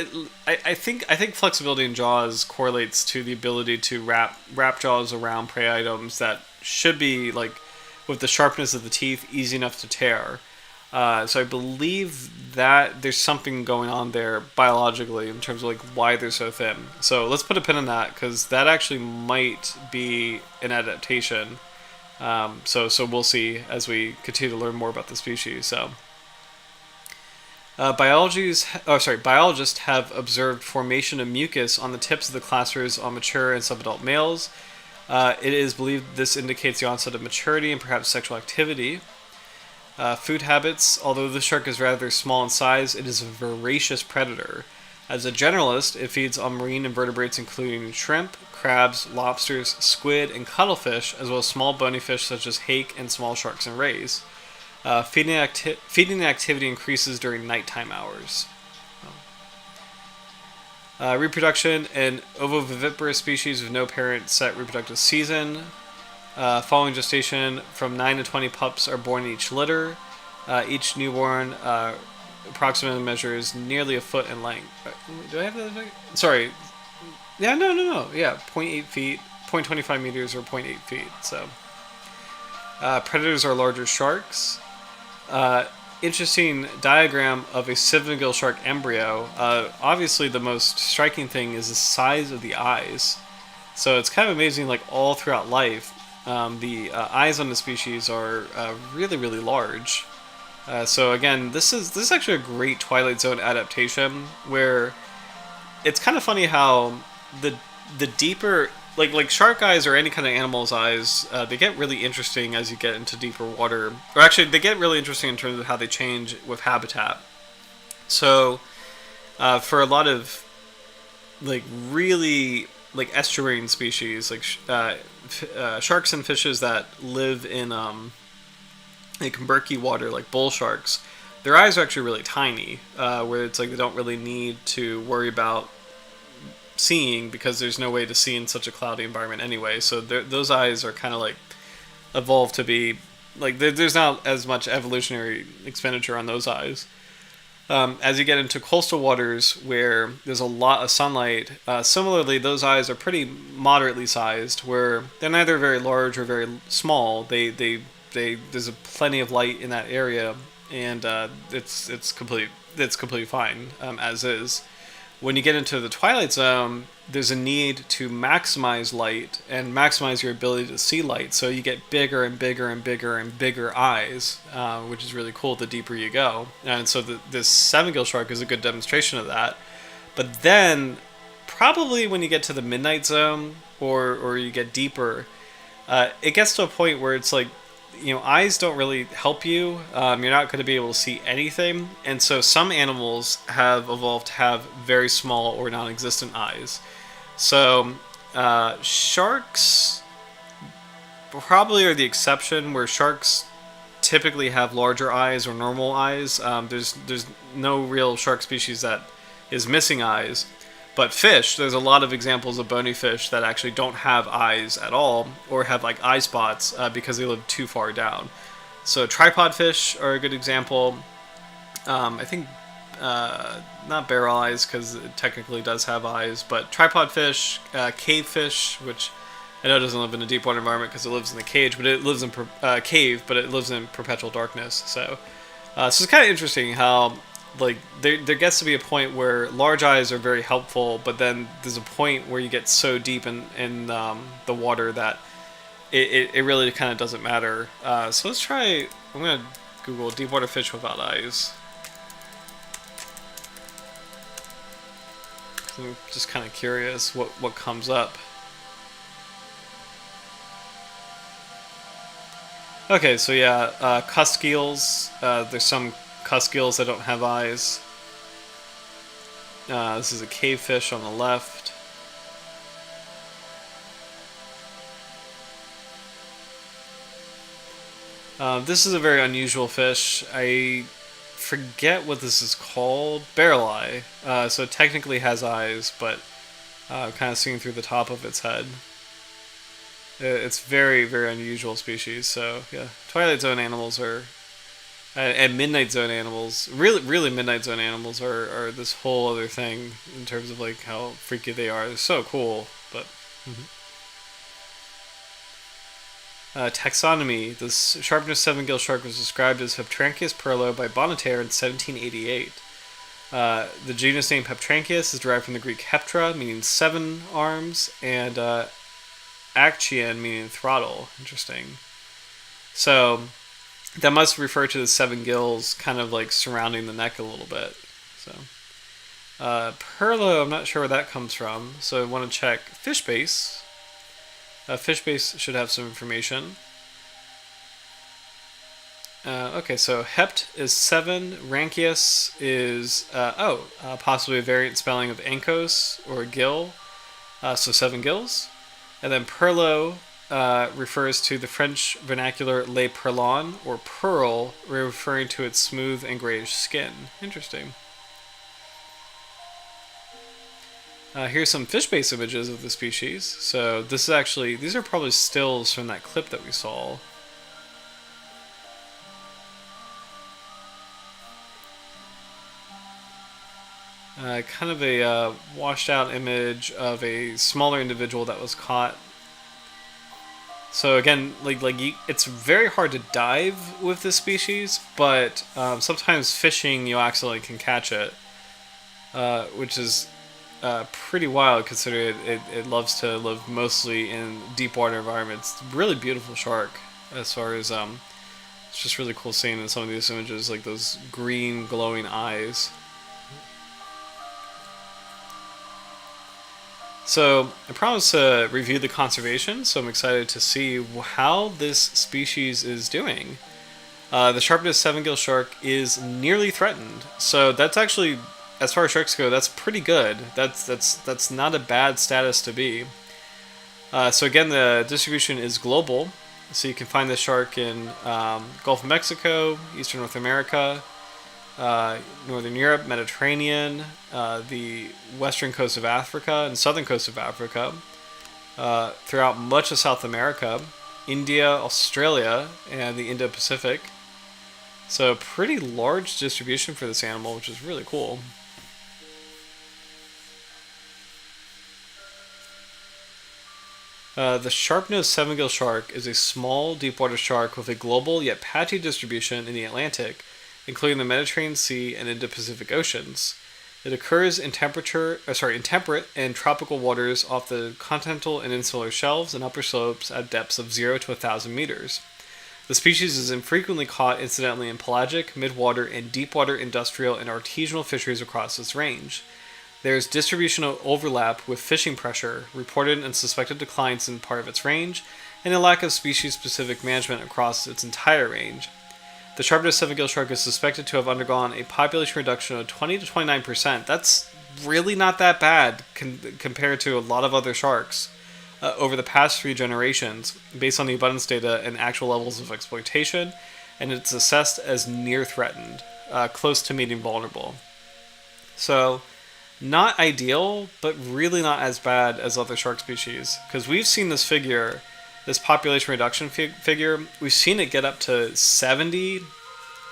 I think flexibility in jaws correlates to the ability to wrap jaws around prey items that should be like with the sharpness of the teeth easy enough to tear. So I believe that there's something going on there biologically in terms of like why they're so thin. So let's put a pin in that because that actually might be an adaptation. So we'll see as we continue to learn more about the species. So biologists have observed formation of mucus on the tips of the claspers on mature and subadult males. It is believed this indicates the onset of maturity and perhaps sexual activity. Food habits. Although the shark is rather small in size, it is a voracious predator. As a generalist, it feeds on marine invertebrates including shrimp, crabs, lobsters, squid, and cuttlefish, as well as small bony fish such as hake and small sharks and rays. Feeding activity increases during nighttime hours. Reproduction. An ovoviviparous species with no parent set reproductive season. Following gestation, from 9 to 20 pups are born in each litter. Each newborn approximately measures nearly a foot in length. Do I have that? Sorry. Yeah, no. Yeah, 0.8 feet, 0.25 meters, or 0.8 feet. So, predators are larger sharks. Interesting diagram of a seven-gill shark embryo. Obviously, the most striking thing is the size of the eyes. So it's kind of amazing, like all throughout life, the eyes on the species are really, really large. So again, this is actually a great Twilight Zone adaptation where it's kind of funny how the deeper like shark eyes or any kind of animal's eyes, they get really interesting as you get into deeper water. Or actually, they get really interesting in terms of how they change with habitat. So for a lot of like really like estuarine species, like sharks and fishes that live in like murky water, like bull sharks, their eyes are actually really tiny, where it's like they don't really need to worry about seeing because there's no way to see in such a cloudy environment anyway. So those eyes are kind of like evolved to be like there's not as much evolutionary expenditure on those eyes. As you get into coastal waters where there's a lot of sunlight, similarly those eyes are pretty moderately sized, where they're neither very large or very small. There's plenty of light in that area, and it's completely fine as is. When you get into the Twilight Zone, there's a need to maximize light and maximize your ability to see light, so you get bigger and bigger and bigger and bigger eyes, which is really cool the deeper you go. And so this seven-gill shark is a good demonstration of that. But then, probably when you get to the Midnight Zone, or you get deeper, it gets to a point where it's like, eyes don't really help you. You're not going to be able to see anything. And so some animals have evolved to have very small or non-existent eyes. So sharks probably are the exception, where sharks typically have larger eyes or normal eyes. There's no real shark species that is missing eyes. But fish, there's a lot of examples of bony fish that actually don't have eyes at all, or have like eye spots because they live too far down. So tripod fish are a good example. I think not barrel eyes because it technically does have eyes, but tripod fish, cave fish, which I know it doesn't live in a deep water environment because it lives in the cage, but it lives in cave, but it lives in perpetual darkness. So it's kind of interesting how like there gets to be a point where large eyes are very helpful, but then there's a point where you get so deep in the water that it really kind of doesn't matter. So let's try. I'm gonna Google deep water fish without eyes. I'm just kind of curious what comes up. Okay, so yeah, cusk eels. There's some cusk eels that don't have eyes. This is a cave fish on the left. This is a very unusual fish. I forget what this is called. Barrel eye. So it technically has eyes, but kind of seeing through the top of its head. It's very, very unusual species. So yeah, Twilight Zone animals are, and Midnight Zone animals, really Midnight Zone animals are this whole other thing in terms of like how freaky they are. They're so cool, but. Taxonomy. The Sharpnose Sevengill Shark was described as Heptranchias perlo by Bonneterre in 1788. The genus name Heptranchias is derived from the Greek heptra, meaning 7 arms, and actian, meaning throttle. Interesting. So that must refer to the 7 gills kind of like surrounding the neck a little bit. So perlo, I'm not sure where that comes from, so I want to check FishBase. FishBase should have some information. Okay, so hept is 7, ranchias is, possibly a variant spelling of ankos or gill, so 7 gills. And then perlo refers to the French vernacular le perlon, or pearl, referring to its smooth and grayish skin. Interesting. Here's some FishBase images of the species. So this is actually, these are probably stills from that clip that we saw. Kind of a washed out image of a smaller individual that was caught. So again, it's very hard to dive with this species, but sometimes fishing you accidentally can catch it, which is pretty wild considering it loves to live mostly in deep water environments. Really beautiful shark as far as it's just really cool seeing in some of these images like those green glowing eyes. So I promised to review the conservation, so I'm excited to see how this species is doing. The Sharpnose Sevengill Shark is nearly threatened, so that's actually, as far as sharks go, that's pretty good. That's not a bad status to be. So again, the distribution is global. So you can find this shark in Gulf of Mexico, Eastern North America, Northern Europe, Mediterranean, the western coast of Africa and southern coast of Africa, throughout much of South America, India, Australia, and the Indo-Pacific. So pretty large distribution for this animal, which is really cool. The Sharpnose Sevengill Shark is a small, deep-water shark with a global yet patchy distribution in the Atlantic, including the Mediterranean Sea and Indo-Pacific Oceans. It occurs in temperate and tropical waters off the continental and insular shelves and upper slopes at depths of 0 to 1,000 meters. The species is infrequently caught incidentally in pelagic, midwater, and deepwater industrial and artisanal fisheries across its range. There is distributional overlap with fishing pressure, reported and suspected declines in part of its range, and a lack of species-specific management across its entire range. The Sharpnose Sevengill Shark is suspected to have undergone a population reduction of 20 to 29%. That's really not that bad compared to a lot of other sharks over the past 3 generations, based on the abundance data and actual levels of exploitation, and it's assessed as near threatened, close to medium vulnerable. So Not ideal, but really not as bad as other shark species. Because we've seen this figure, this population reduction figure, we've seen it get up to 70,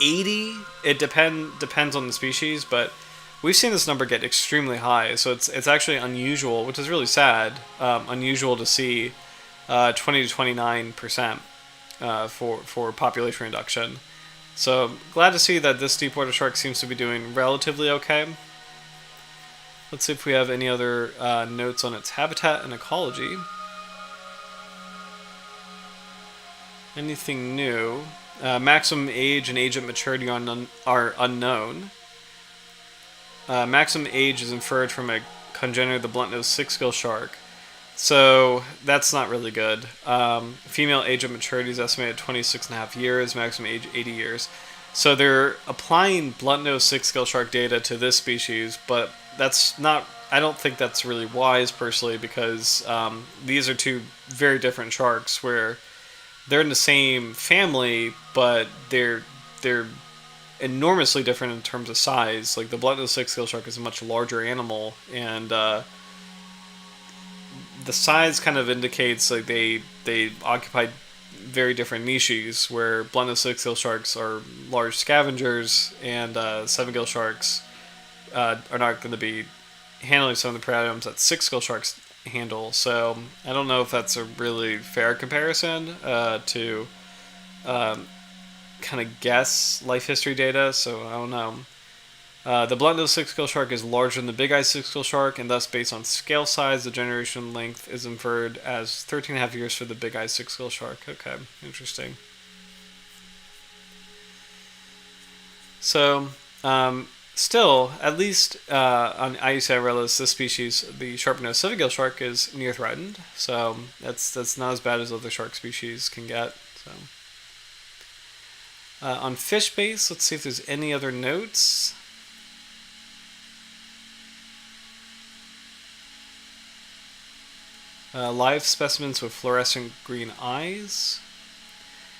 80. It depends on the species, but we've seen this number get extremely high. So it's actually unusual, which is really sad. Unusual to see 20 to 29% for population reduction. So glad to see that this deepwater shark seems to be doing relatively okay. Let's see if we have any other notes on its habitat and ecology. Anything new? Maximum age and age at maturity are unknown. Maximum age is inferred from a congenitor of the blunt-nosed six-gill shark. So that's not really good. Female age of maturity is estimated at 26.5 years, maximum age 80 years. So they're applying blunt-nosed six-gill shark data to this species, but that's not. I don't think that's really wise personally, because these are two very different sharks where they're in the same family, but they're enormously different in terms of size. Like the blunt-nosed six-gill shark is a much larger animal, and the size kind of indicates like they occupy very different niches, where blunt-nosed six-gill sharks are large scavengers, and seven-gill sharks are not going to be handling some of the predators that six-gill sharks handle. So I don't know if that's a really fair comparison to kind of guess life history data. So I don't know. The blunt-nosed six-gill shark is larger than the big-eyed six-gill shark, and thus, based on scale size, the generation length is inferred as 13.5 years for the big-eyed six-gill shark. Okay, interesting. So, still, at least on IUCN Red, this species, the Sharpnose Sevengill Shark, is near threatened. So that's not as bad as other shark species can get. So, on fish base, let's see if there's any other notes. Live specimens with fluorescent green eyes.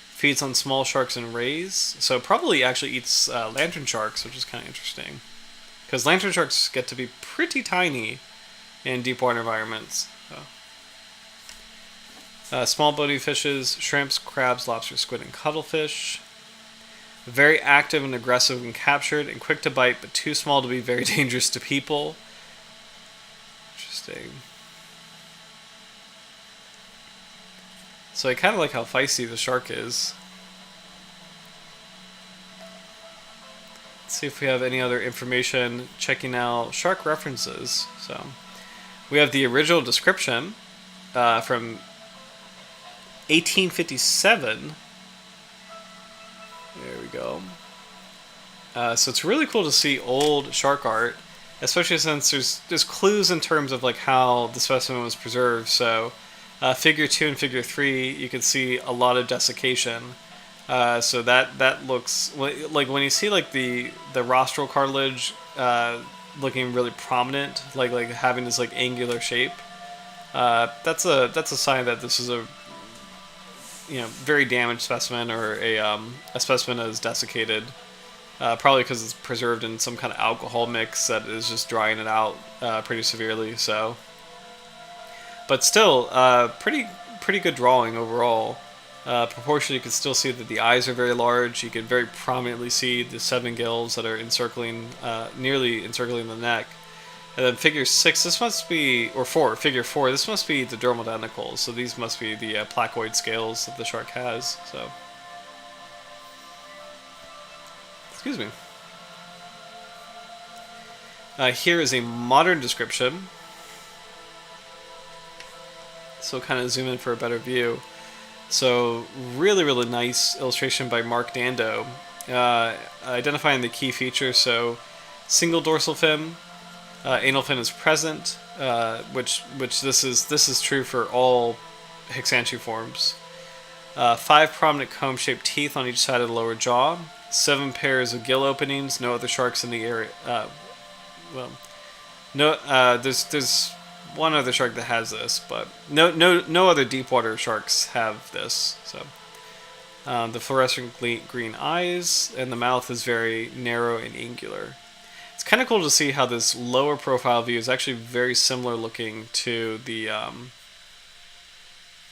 Feeds on small sharks and rays. So probably actually eats lantern sharks, which is kind of interesting. Because lantern sharks get to be pretty tiny in deep water environments. So. Small bony fishes, shrimps, crabs, lobster, squid, and cuttlefish. Very active and aggressive when captured, and quick to bite, but too small to be very dangerous to people. Interesting. So I kind of like how feisty the shark is. Let's see if we have any other information. Checking out shark references. So we have the original description from 1857. There we go. So it's really cool to see old shark art, especially since there's clues in terms of like how the specimen was preserved. So figure 2 and figure 3, you can see a lot of desiccation. So that looks like when you see like the rostral cartilage looking really prominent, like having this like angular shape. That's a sign that this is a very damaged specimen, or a specimen that is desiccated. Probably because it's preserved in some kind of alcohol mix that is just drying it out pretty severely. So. But still, pretty good drawing overall. Proportionally, you can still see that the eyes are very large. You can very prominently see the 7 gills that are nearly encircling the neck. And then figure 6, this must be, or 4, figure 4, this must be the dermal denticles. So these must be the placoid scales that the shark has. So, excuse me. Here is a modern description. So kind of zoom in for a better view. So really, really nice illustration by Mark Dando, identifying the key features. So single dorsal fin, anal fin is present, which this is true for all Heptranchiforms. 5 prominent comb-shaped teeth on each side of the lower jaw. 7 pairs of gill openings. No other sharks in the area. There's one other shark that has this, but no other deep water sharks have this. So the fluorescent green eyes, and the mouth is very narrow and angular. It's kind of cool to see how this lower profile view is actually very similar looking to the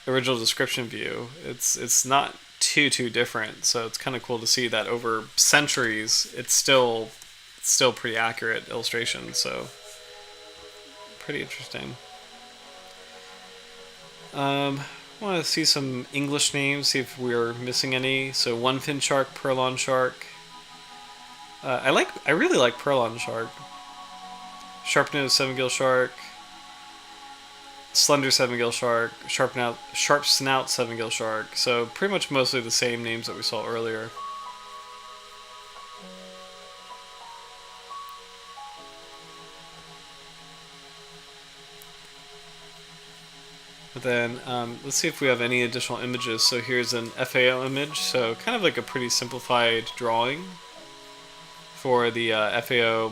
original description view. It's not too different, so it's kind of cool to see that over centuries it's still pretty accurate illustration. So pretty interesting. I want to see some English names, see if we're missing any. So one fin shark, purlon shark. I really like purlon shark. Sharpnose Sevengill Shark. Slender Seven-gill Shark. Sharp Snout Seven-gill Shark. So pretty much mostly the same names that we saw earlier. But then let's see if we have any additional images. So here's an FAO image. So kind of like a pretty simplified drawing for the FAO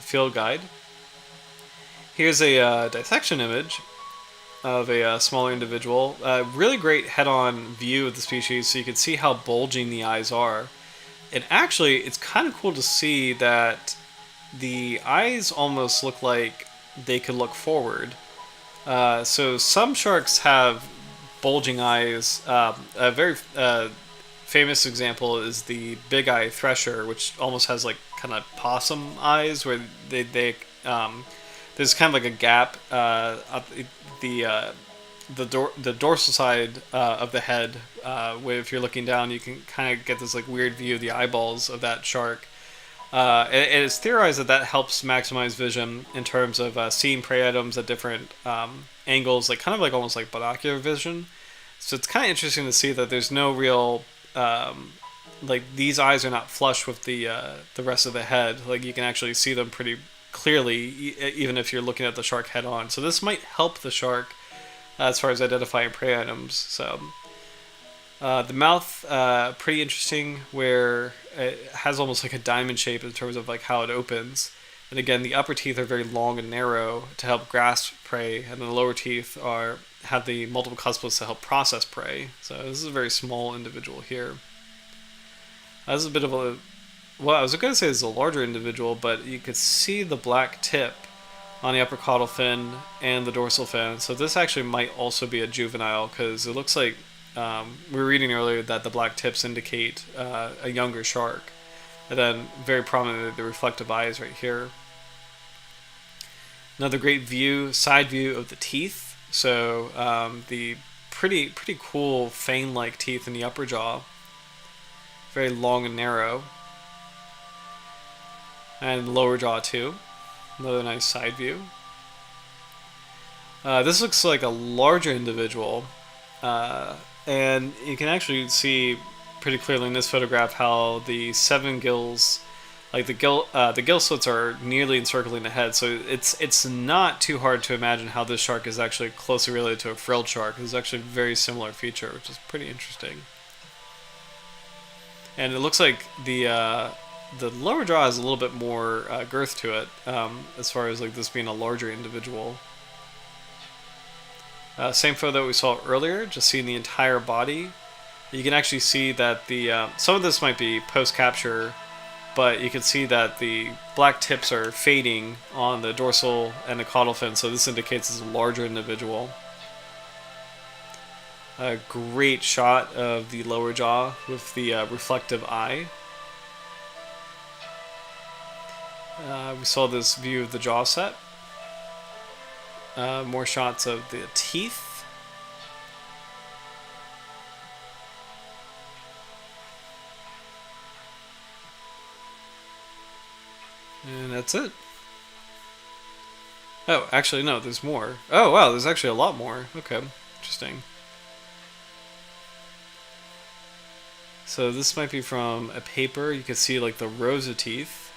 field guide. Here's a dissection image of a smaller individual. Really great head-on view of the species, so you can see how bulging the eyes are. And actually, it's kind of cool to see that the eyes almost look like they could look forward. So some sharks have bulging eyes. A very famous example is the big eye thresher, which almost has like kind of possum eyes, where they there's kind of like a gap at the dorsal side of the head, where if you're looking down, you can kind of get this like weird view of the eyeballs of that shark. And it's theorized that helps maximize vision in terms of seeing prey items at different angles, like kind of like almost like binocular vision. So it's kind of interesting to see that there's no real like these eyes are not flush with the rest of the head. Like you can actually see them pretty clearly, even if you're looking at the shark head on. So this might help the shark as far as identifying prey items. So the mouth, pretty interesting, where it has almost like a diamond shape in terms of like how it opens. And again, the upper teeth are very long and narrow to help grasp prey, and then the lower teeth have the multiple cusps to help process prey. So this is a very small individual here. This is a bit of a, well, I was going to say this is a larger individual, but you could see the black tip on the upper caudal fin and the dorsal fin. So this actually might also be a juvenile, because it looks like we were reading earlier that the black tips indicate a younger shark. And then very prominently the reflective eyes right here. Another great view, side view of the teeth. So the pretty cool fang-like teeth in the upper jaw. Very long and narrow. And lower jaw too. Another nice side view. This looks like a larger individual. And you can actually see pretty clearly in this photograph how the seven gills, like the gill slits are nearly encircling the head. So it's not too hard to imagine how this shark is actually closely related to a frilled shark. It's actually a very similar feature, which is pretty interesting. And it looks like the lower jaw has a little bit more girth to it, as far as like this being a larger individual. Same photo that we saw earlier, just seeing the entire body. You can actually see that the some of this might be post-capture, but you can see that the black tips are fading on the dorsal and the caudal fin, so this indicates it's a larger individual. A great shot of the lower jaw with the reflective eye. We saw this view of the jaw set. More shots of the teeth. And that's it. Oh, actually, no, there's more. Oh, wow, there's actually a lot more. Okay, interesting. So this might be from a paper. You can see like the rows of teeth.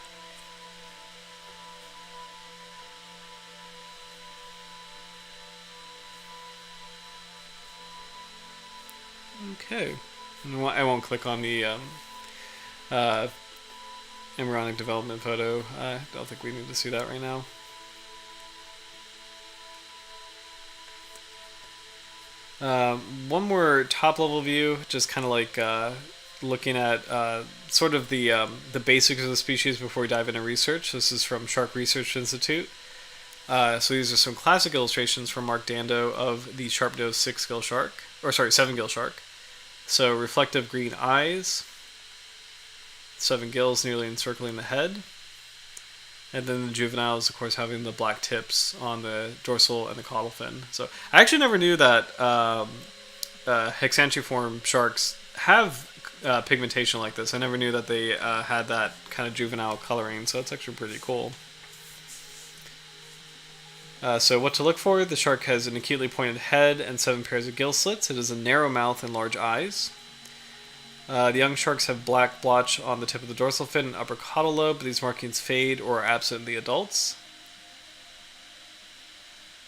Okay. I won't click on the embryonic development photo. I don't think we need to see that right now. One more top level view, just kind of like looking at sort of the basics of the species before we dive into research. This is from Shark Research Institute. So these are some classic illustrations from Mark Dando of the Sharpnose Sevengill Shark. So reflective green eyes, 7 gills nearly encircling the head, and then the juveniles, of course, having the black tips on the dorsal and the caudal fin. So I actually never knew that hexanchiform sharks have pigmentation like this. I never knew that they had that kind of juvenile coloring, so that's actually pretty cool. So what to look for: the shark has an acutely pointed head and 7 pairs of gill slits. It has a narrow mouth and large eyes. The young sharks have black blotch on the tip of the dorsal fin and upper caudal lobe, but these markings fade or are absent in the adults.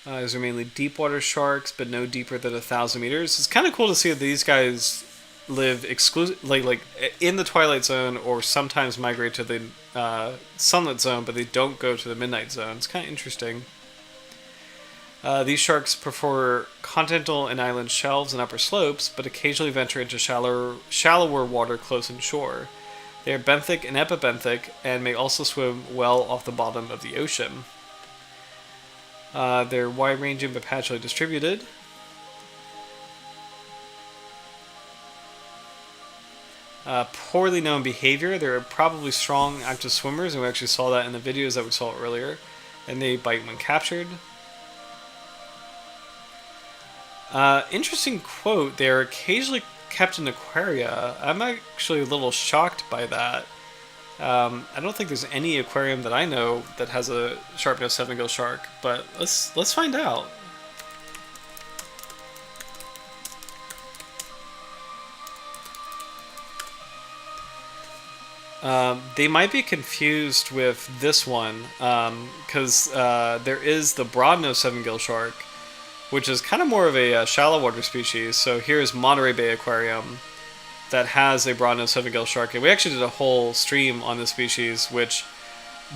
These are mainly deep water sharks, but no deeper than 1,000 meters. It's kind of cool to see that these guys live exclusively like in the twilight zone, or sometimes migrate to the sunlit zone, but they don't go to the midnight zone. It's kind of interesting. These sharks prefer continental and island shelves and upper slopes, but occasionally venture into shallower water close inshore. They are benthic and epibenthic, and may also swim well off the bottom of the ocean. They're wide-ranging but patchily distributed. Poorly known behavior. They're probably strong, active swimmers, and we actually saw that in the videos that we saw earlier. And they bite when captured. Interesting quote, they're occasionally kept in aquaria. I'm actually a little shocked by that. I don't think there's any aquarium that I know that has a Sharpnose Sevengill Shark, but let's find out. They might be confused with this one, because there is the Broadnose Sevengill Shark, which is kind of more of a shallow water species. So here's Monterey Bay Aquarium that has a Broadnose Sevengill Shark, and we actually did a whole stream on this species, which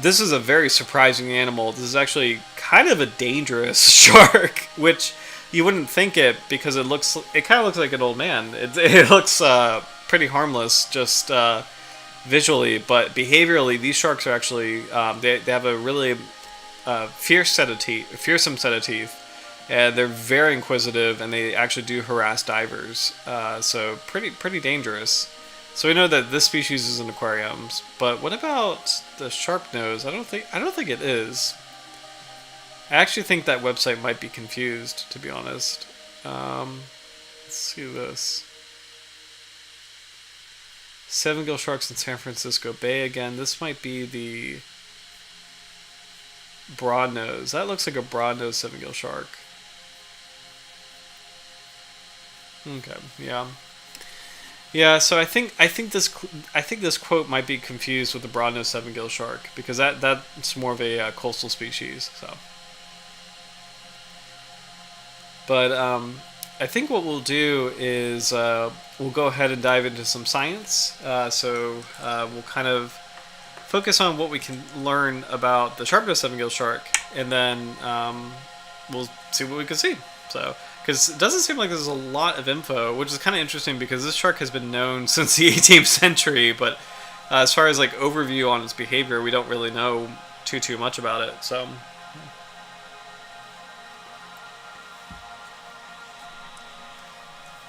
this is a very surprising animal. This is actually kind of a dangerous shark, which you wouldn't think it, because it kind of looks like an old man. It looks pretty harmless just visually, but behaviorally these sharks are actually they have a really fearsome set of teeth. And they're very inquisitive, and they actually do harass divers. So pretty dangerous. So we know that this species is in aquariums, but what about the Sharpnose? I don't think it is. I actually think that website might be confused, to be honest. Let's see this. Seven-gill sharks in San Francisco Bay again. This might be the Broadnose. That looks like a Broadnose Sevengill Shark. Okay, yeah. So I think this quote might be confused with the Broadnose Sevengill Shark, because that's more of a coastal species. So, but I think what we'll do is we'll go ahead and dive into some science. So we'll kind of focus on what we can learn about the Sharpnose Sevengill Shark, and then we'll see what we can see. So. Because it doesn't seem like there's a lot of info, which is kind of interesting, because this shark has been known since the 18th century, but as far as like overview on its behavior, we don't really know too much about it. So,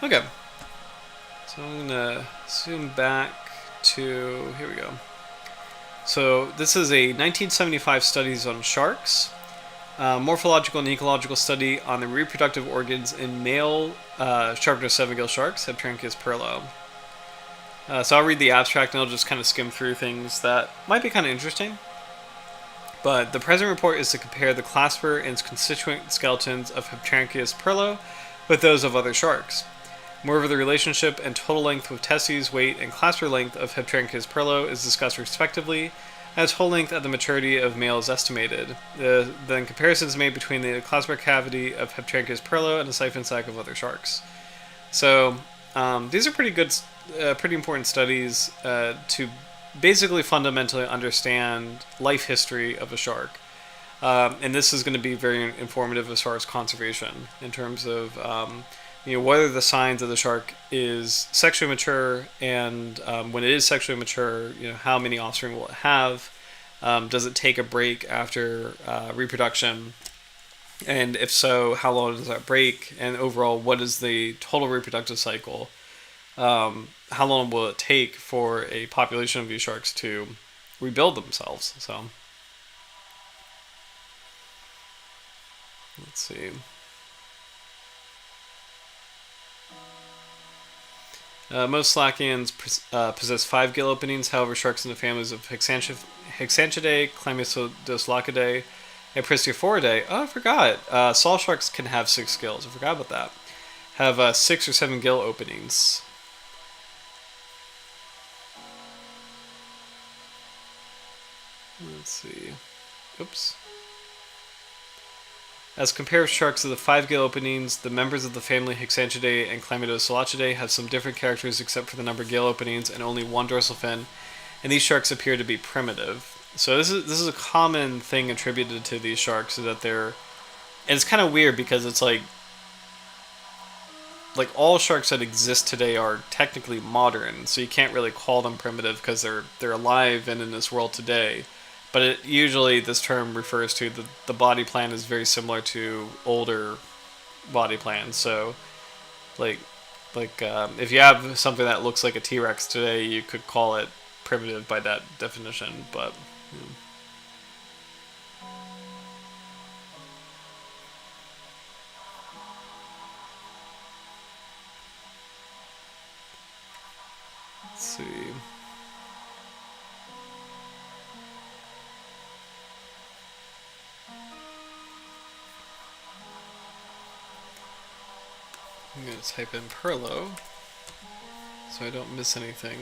okay. So I'm gonna zoom back to here we go. So this is a 1975 studies on sharks. Morphological and ecological study on the reproductive organs in male Sharpnose Sevengill sharks, Heptranchias perlo. So I'll read the abstract, and I'll just kind of skim through things that might be kind of interesting. But the present report is to compare the clasper and constituent skeletons of Heptranchias perlo with those of other sharks. Moreover, the relationship and total length of testes, weight, and clasper length of Heptranchias perlo is discussed respectively, as whole length at the maturity of male is estimated. Then comparisons made between the clasper cavity of Heptranchias perlo and the siphon sac of other sharks. So these are pretty good, pretty important studies to basically fundamentally understand life history of a shark. And this is going to be very informative as far as conservation, in terms of what are the signs that the shark is sexually mature, and when it is sexually mature, how many offspring will it have? Does it take a break after reproduction? And if so, how long does that break? And overall, what is the total reproductive cycle? How long will it take for a population of these sharks to rebuild themselves? So, let's see. Most Slakians possess 5-gill openings. However, sharks in the families of Hexanchidae, Chlamydoslocidae, and Pristiaphoridae. Oh, I forgot. Saw sharks can have 6 gills. I forgot about that. Have 6 or 7 gill openings. Let's see. Oops. As compared with sharks with the 5-gill openings, the members of the family Hexanchidae and Chlamydoslocidae have some different characters except for the number of gill openings and only 1 dorsal fin, and these sharks appear to be primitive. So this is a common thing attributed to these sharks, is that they're, and it's kind of weird because it's like all sharks that exist today are technically modern, so you can't really call them primitive because they're alive and in this world today. But usually this term refers to the body plan is very similar to older body plans. So, like if you have something that looks like a T-Rex today, you could call it primitive by that definition. But let's see. I'm going to type in perlo so I don't miss anything.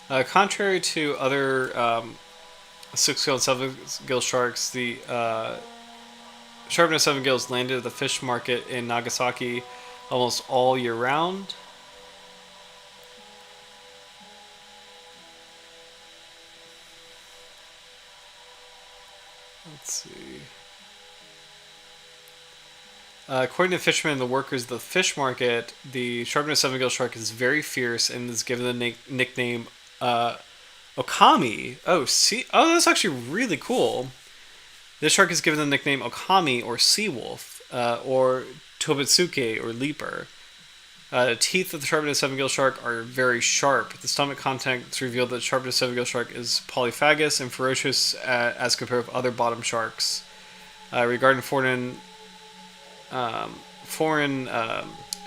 Contrary to other 6-gill and 7-gill sharks, the Sharpnose Sevengills landed at the fish market in Nagasaki almost all year round. Let's see. According to fishermen and the workers of the fish market, the Sharpnose Sevengill Shark is very fierce and is given the nickname Okami. That's actually really cool. This shark is given the nickname Okami or sea wolf, or Tobitsuke or leaper. The teeth of the Sharpnose Sevengill Shark are very sharp. The stomach contents reveal that Sharpnose Sevengill Shark is polyphagous and ferocious as compared with other bottom sharks. Regarding foreign Sharpnose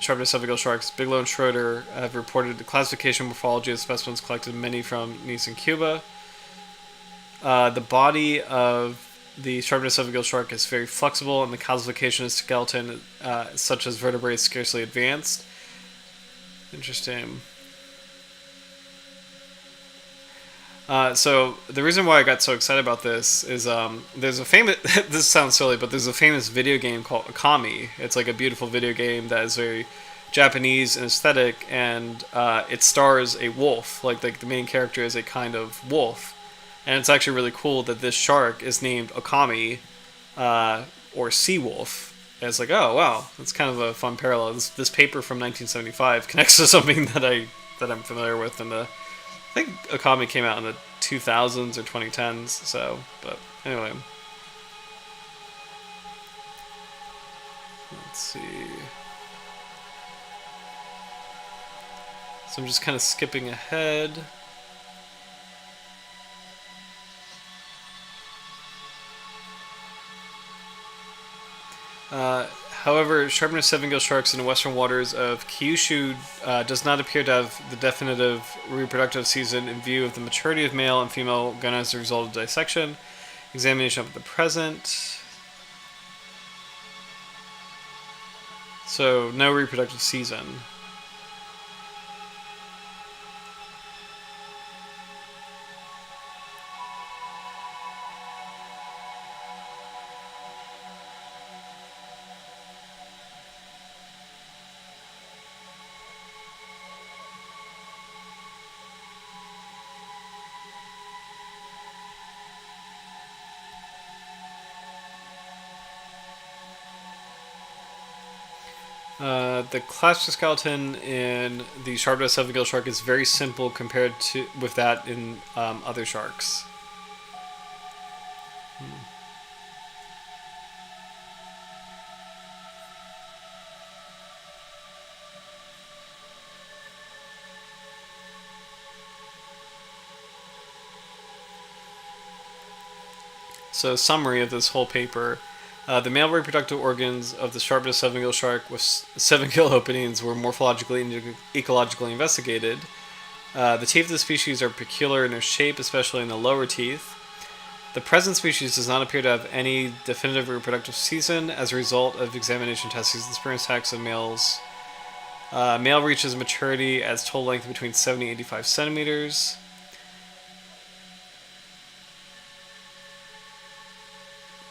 Sevengill sharks, Bigelow and Schroeder have reported the classification morphology of specimens collected many from Nice and Cuba. The body of the Sharpnose Sevengill shark is very flexible, and the calcification of skeleton, such as vertebrae, is scarcely advanced. Interesting. So the reason why I got so excited about this is there's a famous this sounds silly, but there's a famous video game called Okami. It's like a beautiful video game that is very Japanese and aesthetic, and it stars a wolf. Like the main character is a kind of wolf, and it's actually really cool that this shark is named Okami, or sea wolf. And it's like, oh wow, that's kind of a fun parallel. This paper from 1975 connects to something that I'm familiar with, and I think Okami came out in the 2000s or 2010s. So, but anyway, let's see. So I'm just kind of skipping ahead. However, Sharpnose Sevengill sharks in the western waters of Kyushu does not appear to have the definitive reproductive season in view of the maturity of male and female gonads as a result of dissection. Examination up at the present. So, no reproductive season. The classic skeleton in the Sharpnose Sevengill Shark is very simple compared to with that in other sharks. So, summary of this whole paper. The male reproductive organs of the Sharpnose Sevengill Shark with 7-gill openings were morphologically and ecologically investigated. The teeth of the species are peculiar in their shape, especially in the lower teeth. The present species does not appear to have any definitive reproductive season as a result of examination testes and sperm sacs of males. Male reaches maturity as total length between 70 and 85 centimeters.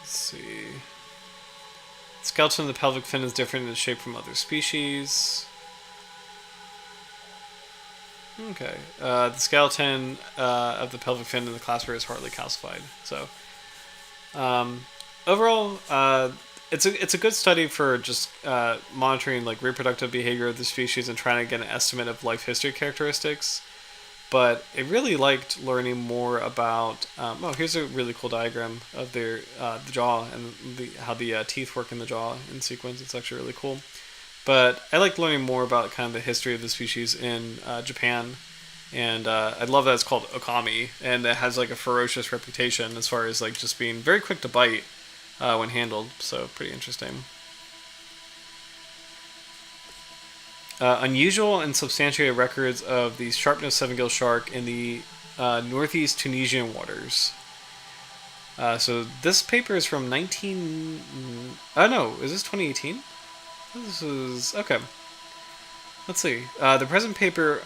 Let's see. The skeleton of the pelvic fin is different in shape from other species. Okay. The skeleton of the pelvic fin in the clasper is hardly calcified. So, overall, it's a good study for just monitoring like reproductive behavior of the species and trying to get an estimate of life history characteristics. But I really liked learning more about. Here's a really cool diagram of their the jaw and how the teeth work in the jaw in sequence. It's actually really cool. But I like learning more about kind of the history of the species in Japan, and I love that it's called okami, and it has like a ferocious reputation as far as like just being very quick to bite when handled. So pretty interesting. Unusual and substantiated records of the Sharpnose Sevengill Shark in the northeast Tunisian waters. So this paper is from 19... Oh no, is this 2018? This is... Okay. Let's see. The present paper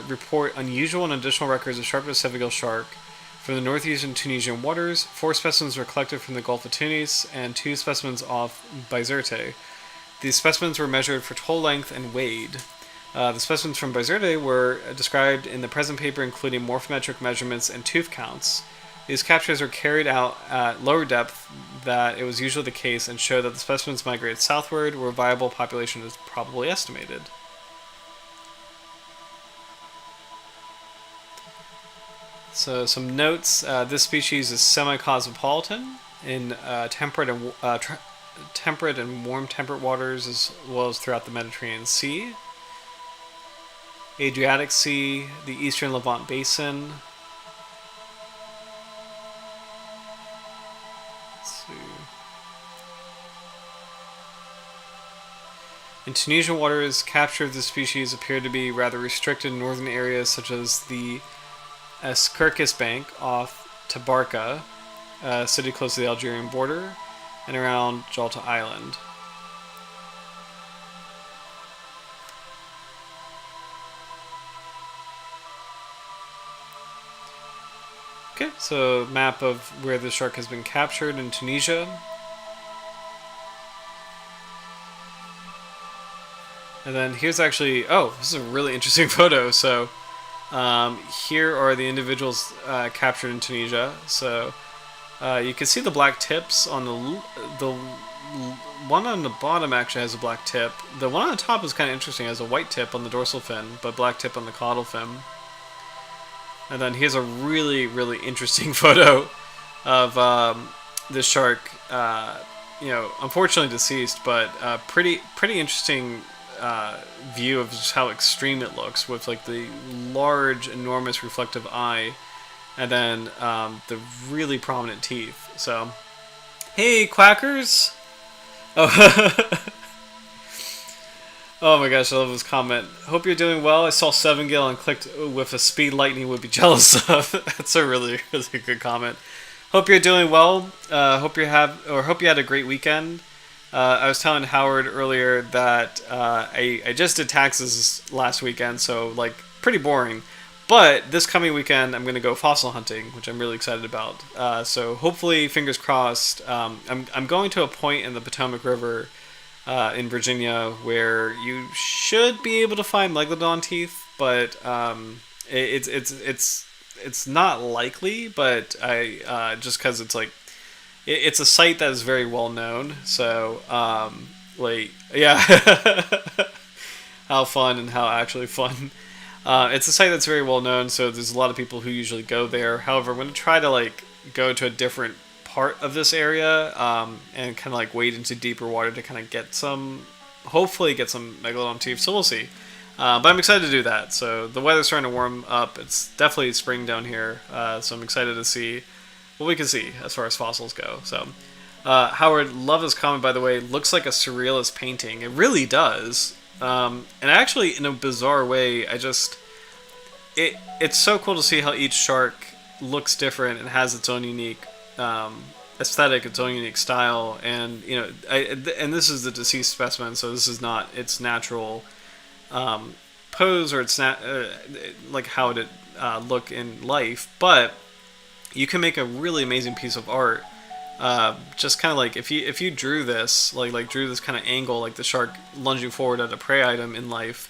report unusual and additional records of Sharpnose Sevengill Shark from the northeastern Tunisian waters. 4 specimens were collected from the Gulf of Tunis and 2 specimens off Bizerte. These specimens were measured for total length and weighed. The specimens from Bizerte were described in the present paper, including morphometric measurements and tooth counts. These captures were carried out at lower depth than it was usually the case and show that the specimens migrated southward, where a viable population is probably estimated. So some notes. This species is semi-cosmopolitan in temperate and warm temperate waters, as well as throughout the Mediterranean Sea, Adriatic Sea, the Eastern Levant Basin. Let's see. In Tunisian waters, capture of the species appeared to be rather restricted in northern areas such as the Esquirques Bank off Tabarka, a city close to the Algerian border, and around Jalta Island. Okay, so map of where the shark has been captured in Tunisia. And then here's actually, this is a really interesting photo. So here are the individuals captured in Tunisia. So you can see the black tips on the one on the bottom actually has a black tip. The one on the top is kind of interesting. It has a white tip on the dorsal fin, but black tip on the caudal fin. And then here's a really, really interesting photo of this shark. Unfortunately deceased, but pretty interesting view of just how extreme it looks, with like the large, enormous reflective eye, and then the really prominent teeth. So, hey, quackers! Oh. Oh my gosh, I love this comment. Hope you're doing well. I saw 7-gill and clicked with a speed lightning would be jealous of. That's a really, really good comment. Hope you're doing well. Hope you had a great weekend. I was telling Howard earlier that I just did taxes last weekend, so like pretty boring. But this coming weekend, I'm going to go fossil hunting, which I'm really excited about. So hopefully, fingers crossed. I'm going to a point in the Potomac River in Virginia where you should be able to find megalodon teeth, but it's not likely. But I just because it's like it's a site that is very well known, so Like, yeah. How fun and how actually fun. It's a site that's very well known, so there's a lot of people who usually go there. However, I'm going to try to like go to a different part of this area and kind of like wade into deeper water to kind of get some, hopefully get some megalodon teeth. So we'll see. But I'm excited to do that. So the weather's starting to warm up. It's definitely spring down here, so I'm excited to see what we can see as far as fossils go. So Howard, love this comment, by the way. Looks like a surrealist painting. It really does. And actually, in a bizarre way, it's so cool to see how each shark looks different and has its own unique aesthetic, its own unique style. And and this is the deceased specimen, so this is not its natural pose or its like how it look in life. But you can make a really amazing piece of art. Just kind of like if you drew this drew this kind of angle, like the shark lunging forward at a prey item in life.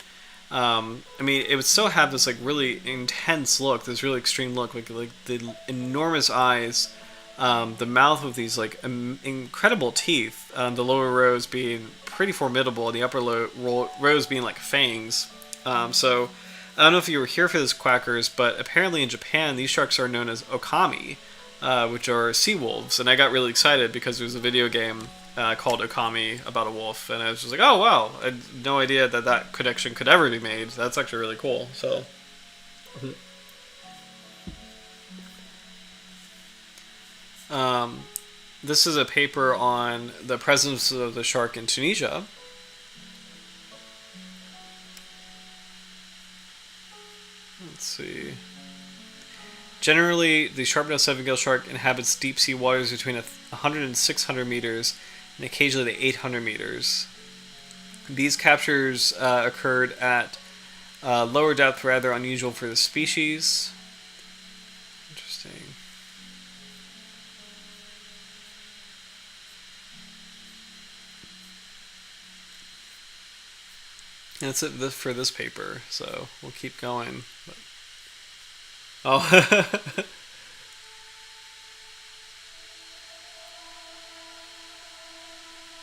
I mean, it would still have this like really intense look, this really extreme look, like the enormous eyes, the mouth with these like incredible teeth, the lower rows being pretty formidable, and the upper rows being like fangs. So I don't know if you were here for this, Quackers, but apparently in Japan these sharks are known as okami. Which are sea wolves, and I got really excited because there was a video game called Okami about a wolf, and I was just like, oh wow, I had no idea that connection could ever be made. That's actually really cool. So this is a paper on the presence of the shark in Tunisia. Let's see. Generally, the Sharpnose Sevengill Shark inhabits deep sea waters between 100 and 600 meters, and occasionally to 800 meters. These captures occurred at lower depth, rather unusual for the species. Interesting. And that's it for this paper, so we'll keep going. But oh.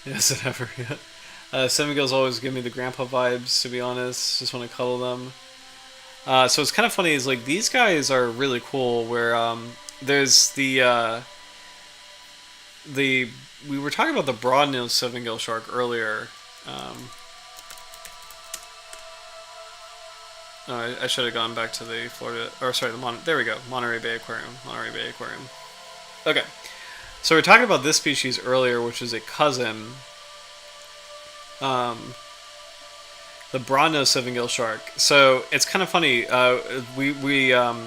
Yes, it ever. Yeah. Semigills always give me the grandpa vibes, to be honest. Just want to cuddle them. So it's kind of funny, is like these guys are really cool. Where there's the we were talking about the broad-nosed seven-gill shark earlier. I should have gone back to the Florida, or sorry, there we go, Monterey Bay Aquarium. Okay, so we were talking about this species earlier, which is a cousin, the broad-nosed seven-gill shark. So it's kind of funny. We were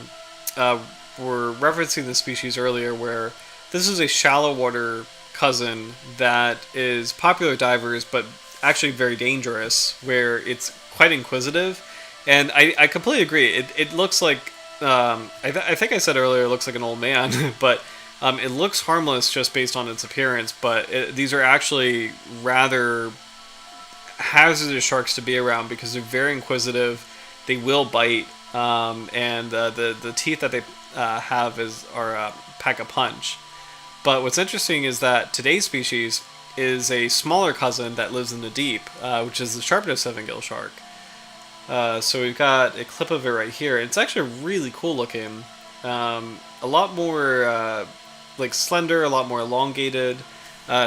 referencing the species earlier, where this is a shallow water cousin that is popular with divers, but actually very dangerous. Where it's quite inquisitive. And I completely agree. It looks like, I think I said earlier, it looks like an old man, but it looks harmless just based on its appearance. But these are actually rather hazardous sharks to be around because they're very inquisitive. They will bite, and the teeth that they have are pack a punch. But what's interesting is that today's species is a smaller cousin that lives in the deep, which is the Sharpnose Sevengill Shark. So we've got a clip of it right here. It's actually really cool looking. A lot more like slender, a lot more elongated,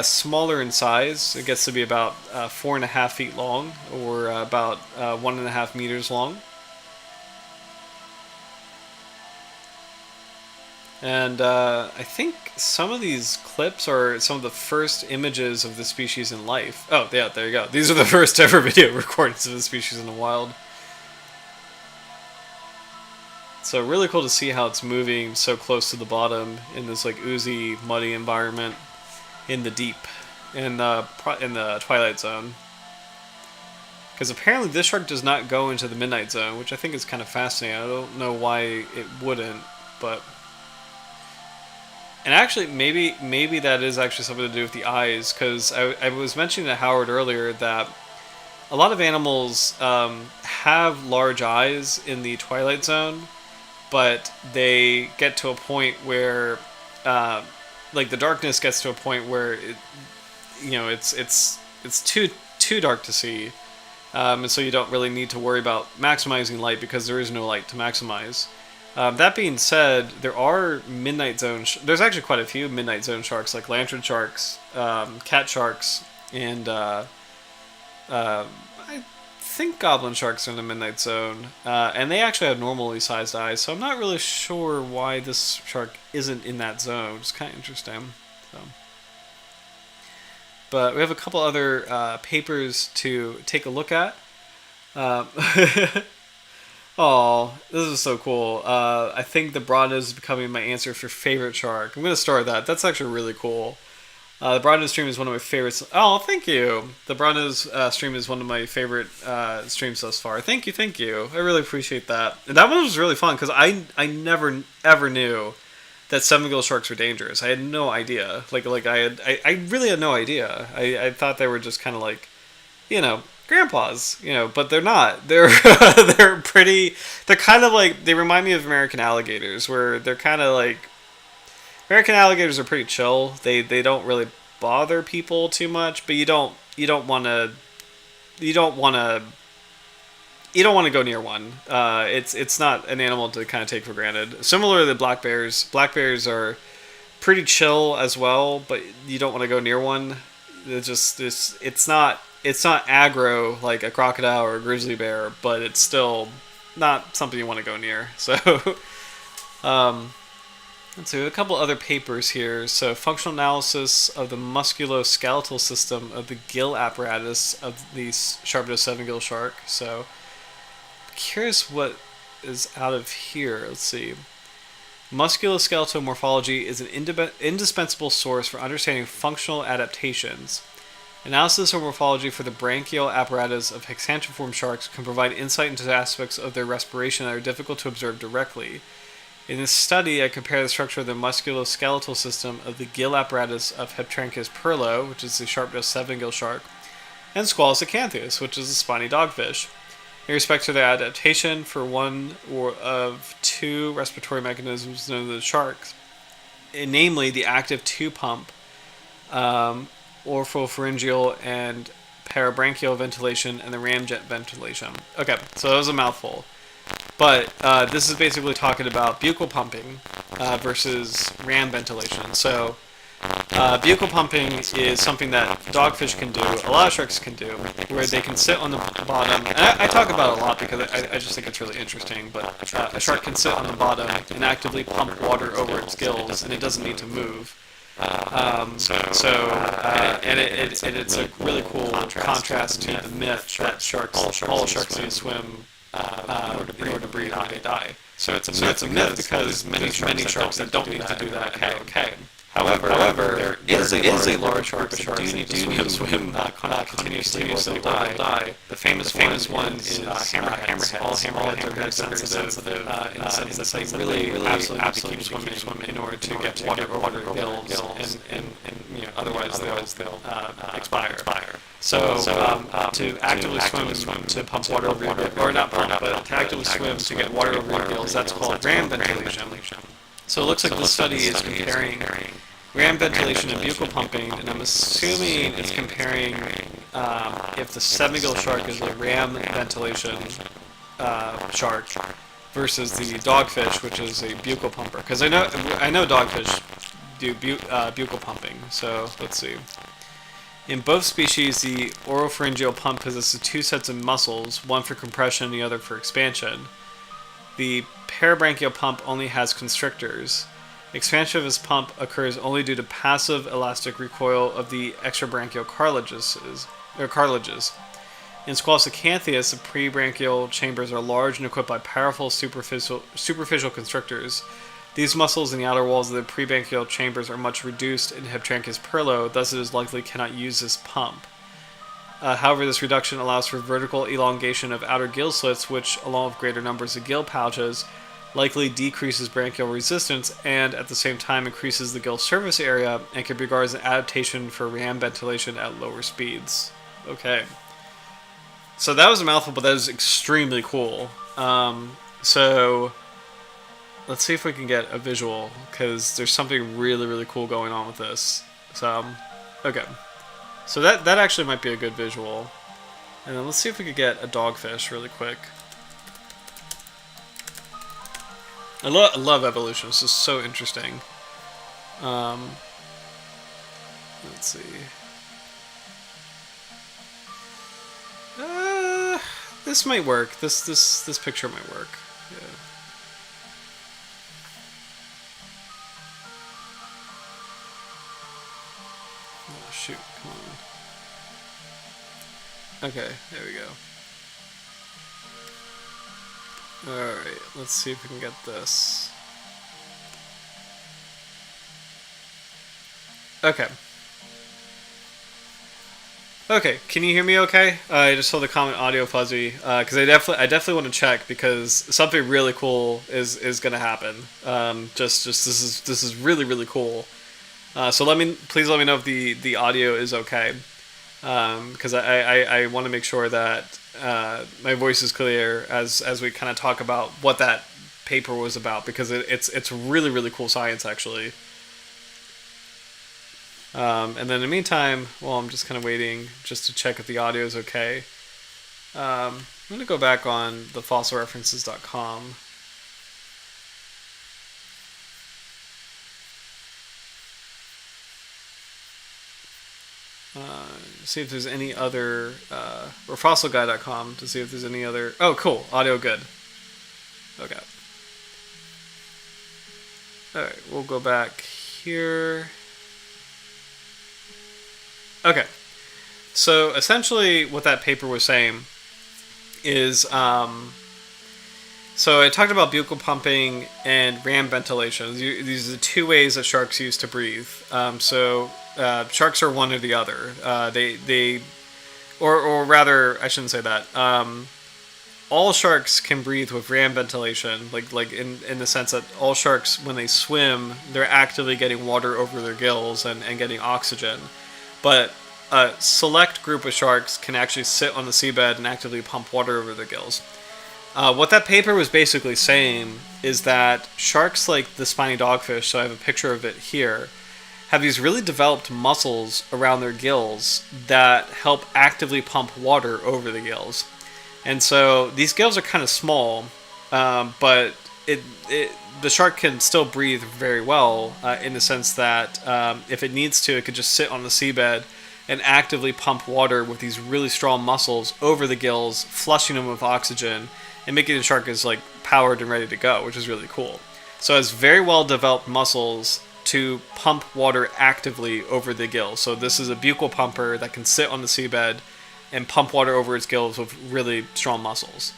smaller in size. It gets to be about 4.5 feet long, or about 1.5 meters long. And I think some of these clips are some of the first images of the species in life. Oh, yeah, there you go. These are the first ever video recordings of the species in the wild. So really cool to see how it's moving so close to the bottom in this like oozy, muddy environment in the deep, in the twilight zone. Because apparently this shark does not go into the midnight zone, which I think is kind of fascinating. I don't know why it wouldn't, but... And actually, maybe that is actually something to do with the eyes, because I was mentioning to Howard earlier that a lot of animals have large eyes in the twilight zone, but they get to a point where, like the darkness gets to a point where it's too too dark to see. And so you don't really need to worry about maximizing light because there is no light to maximize. That being said, there are midnight zone. There's actually quite a few midnight zone sharks, like lantern sharks, cat sharks, and I think goblin sharks are in the midnight zone. And they actually have normally sized eyes, so I'm not really sure why this shark isn't in that zone. It's kind of interesting. So. But we have a couple other papers to take a look at. Oh, this is so cool. I think the broadnose is becoming my answer for favorite shark. I'm going to start that. That's actually really cool. The broadnose stream is one of my favorites. Oh, thank you. The broadnose stream is one of my favorite streams thus far. Thank you. I really appreciate that. And that one was really fun because I never ever knew that seven-gill sharks were dangerous. I had no idea. I really had no idea. I thought they were just kind of like, grandpas, but they're not. They're they're pretty. They're kind of like, they remind me of American alligators, where they're kind of like, American alligators are pretty chill. They don't really bother people too much, but you don't want to go near one. It's not an animal to kind of take for granted. Similar to black bears. Black bears are pretty chill as well, but you don't want to go near one. It's not aggro like a crocodile or a grizzly bear, but it's still not something you want to go near. So, let's see, a couple other papers here. So, functional analysis of the musculo-skeletal system of the gill apparatus of the Sharpnose Sevengill Shark. So, curious what is out of here. Let's see. Musculo-skeletal morphology is an indispensable source for understanding functional adaptations. Analysis of morphology for the branchial apparatus of hexantriform sharks can provide insight into aspects of their respiration that are difficult to observe directly. In this study, I compare the structure of the musculo-skeletal system of the gill apparatus of Heptranchias perlo, which is the Sharpnose Sevengill Shark, and Conroe-Nicholls, which is a spiny dogfish, in respect to their adaptation for one or of two respiratory mechanisms known to the sharks, namely the active two-pump, oropharyngeal and parabranchial ventilation, and the ramjet ventilation. Okay, so that was a mouthful. But this is basically talking about buccal pumping versus ram ventilation. So buccal pumping is something that dogfish can do, a lot of sharks can do, where they can sit on the bottom. And I talk about it a lot because I just think it's really interesting, but a shark can sit on the bottom and actively pump water over its gills, and it doesn't need to move. It's a really cool contrast to the myth that all sharks need to swim in order to breathe when they die. So it's a myth because many sharks that don't need to do that okay. However, there is a large group of sharks that do need to swim continuously or they'll die. The famous one is hammerheads. All hammerheads are very sensitive in the sense that they really absolutely keep swimming in order to get water over their gills, and otherwise they'll expire. So to actively swim to pump water over your gills, or not pump, but to actively swim to get water over your gills, that's called ram ventilation. So it looks like this study is comparing ram ventilation and buccal pumping, and I'm assuming it's comparing if the seven-gill shark is a ram ventilation shark versus the dogfish, which is a buccal pumper. Because I know dogfish do buccal pumping. So let's see. In both species, the oropharyngeal pump possesses two sets of muscles, one for compression and the other for expansion. The parabranchial pump only has constrictors. Expansion of this pump occurs only due to passive elastic recoil of the extrabranchial cartilages. In Conroe-Nicholls, the prebranchial chambers are large and equipped by powerful superficial constrictors. These muscles in the outer walls of the prebranchial chambers are much reduced in Heptranchias perlo, thus it is likely cannot use this pump. However, this reduction allows for vertical elongation of outer gill slits, which, along with greater numbers of gill pouches, likely decreases branchial resistance and, at the same time, increases the gill surface area and can be regarded as an adaptation for ram ventilation at lower speeds. Okay. So that was a mouthful, but that is extremely cool. So let's see if we can get a visual, because there's something really, really cool going on with this. So, okay. So that actually might be a good visual. And then let's see if we could get a dogfish really quick. I love evolution. This is so interesting. Let's see. This might work. This picture might work. Yeah. Oh shoot! Come on. Okay, there we go. All right, let's see if we can get this. Okay. Okay, can you hear me okay? I just saw the comment audio fuzzy, because I definitely want to check, because something really cool is gonna happen. Just this is really cool. So please let me know if the audio is okay, because I want to make sure that my voice is clear as we kind of talk about what that paper was about, because it's really cool science actually. And then in the meantime, well, I'm just kind of waiting just to check if the audio is okay. I'm going to go back on the fossilreferences.com. See if there's any other, or fossilguy.com to see if there's any other. Oh, cool. Audio good. Okay. Alright, we'll go back here. Okay, so essentially what that paper was saying is, so I talked about buccal pumping and ram ventilation. These are the two ways that sharks use to breathe. Sharks are one or the other. Or rather, I shouldn't say that. All sharks can breathe with ram ventilation, like in the sense that all sharks, when they swim, they're actively getting water over their gills and getting oxygen. But a select group of sharks can actually sit on the seabed and actively pump water over their gills. What that paper was basically saying is that sharks like the spiny dogfish, so I have a picture of it here, have these really developed muscles around their gills that help actively pump water over the gills. And so these gills are kind of small, but the shark can still breathe very well in the sense that if it needs to, it could just sit on the seabed and actively pump water with these really strong muscles over the gills, flushing them with oxygen and making the shark as like powered and ready to go, which is really cool. So it has very well developed muscles to pump water actively over the gills. So this is a buccal pumper that can sit on the seabed and pump water over its gills with really strong muscles.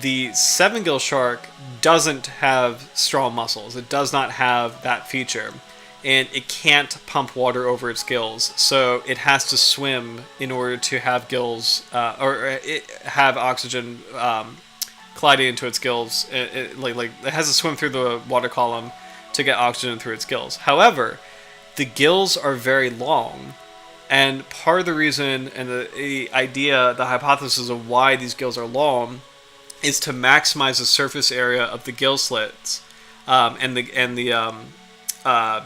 The seven-gill shark doesn't have strong muscles. It does not have that feature, and it can't pump water over its gills. So it has to swim in order to have gills have oxygen colliding into its gills. It has to swim through the water column to get oxygen through its gills. However, the gills are very long. And part of the reason and the hypothesis of why these gills are long is to maximize the surface area of the gill slits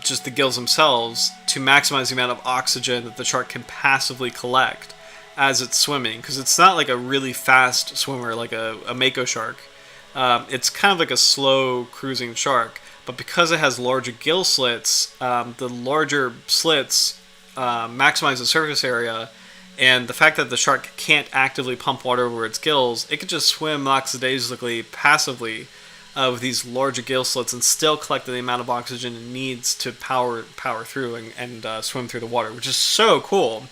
just the gills themselves, to maximize the amount of oxygen that the shark can passively collect as it's swimming. Because it's not like a really fast swimmer like a mako shark. It's kind of like a slow cruising shark. But because it has larger gill slits, the larger slits maximize the surface area, and the fact that the shark can't actively pump water over its gills, it could just swim lackadaisically, passively, with these larger gill slits and still collect the amount of oxygen it needs to power through and swim through the water, which is so cool.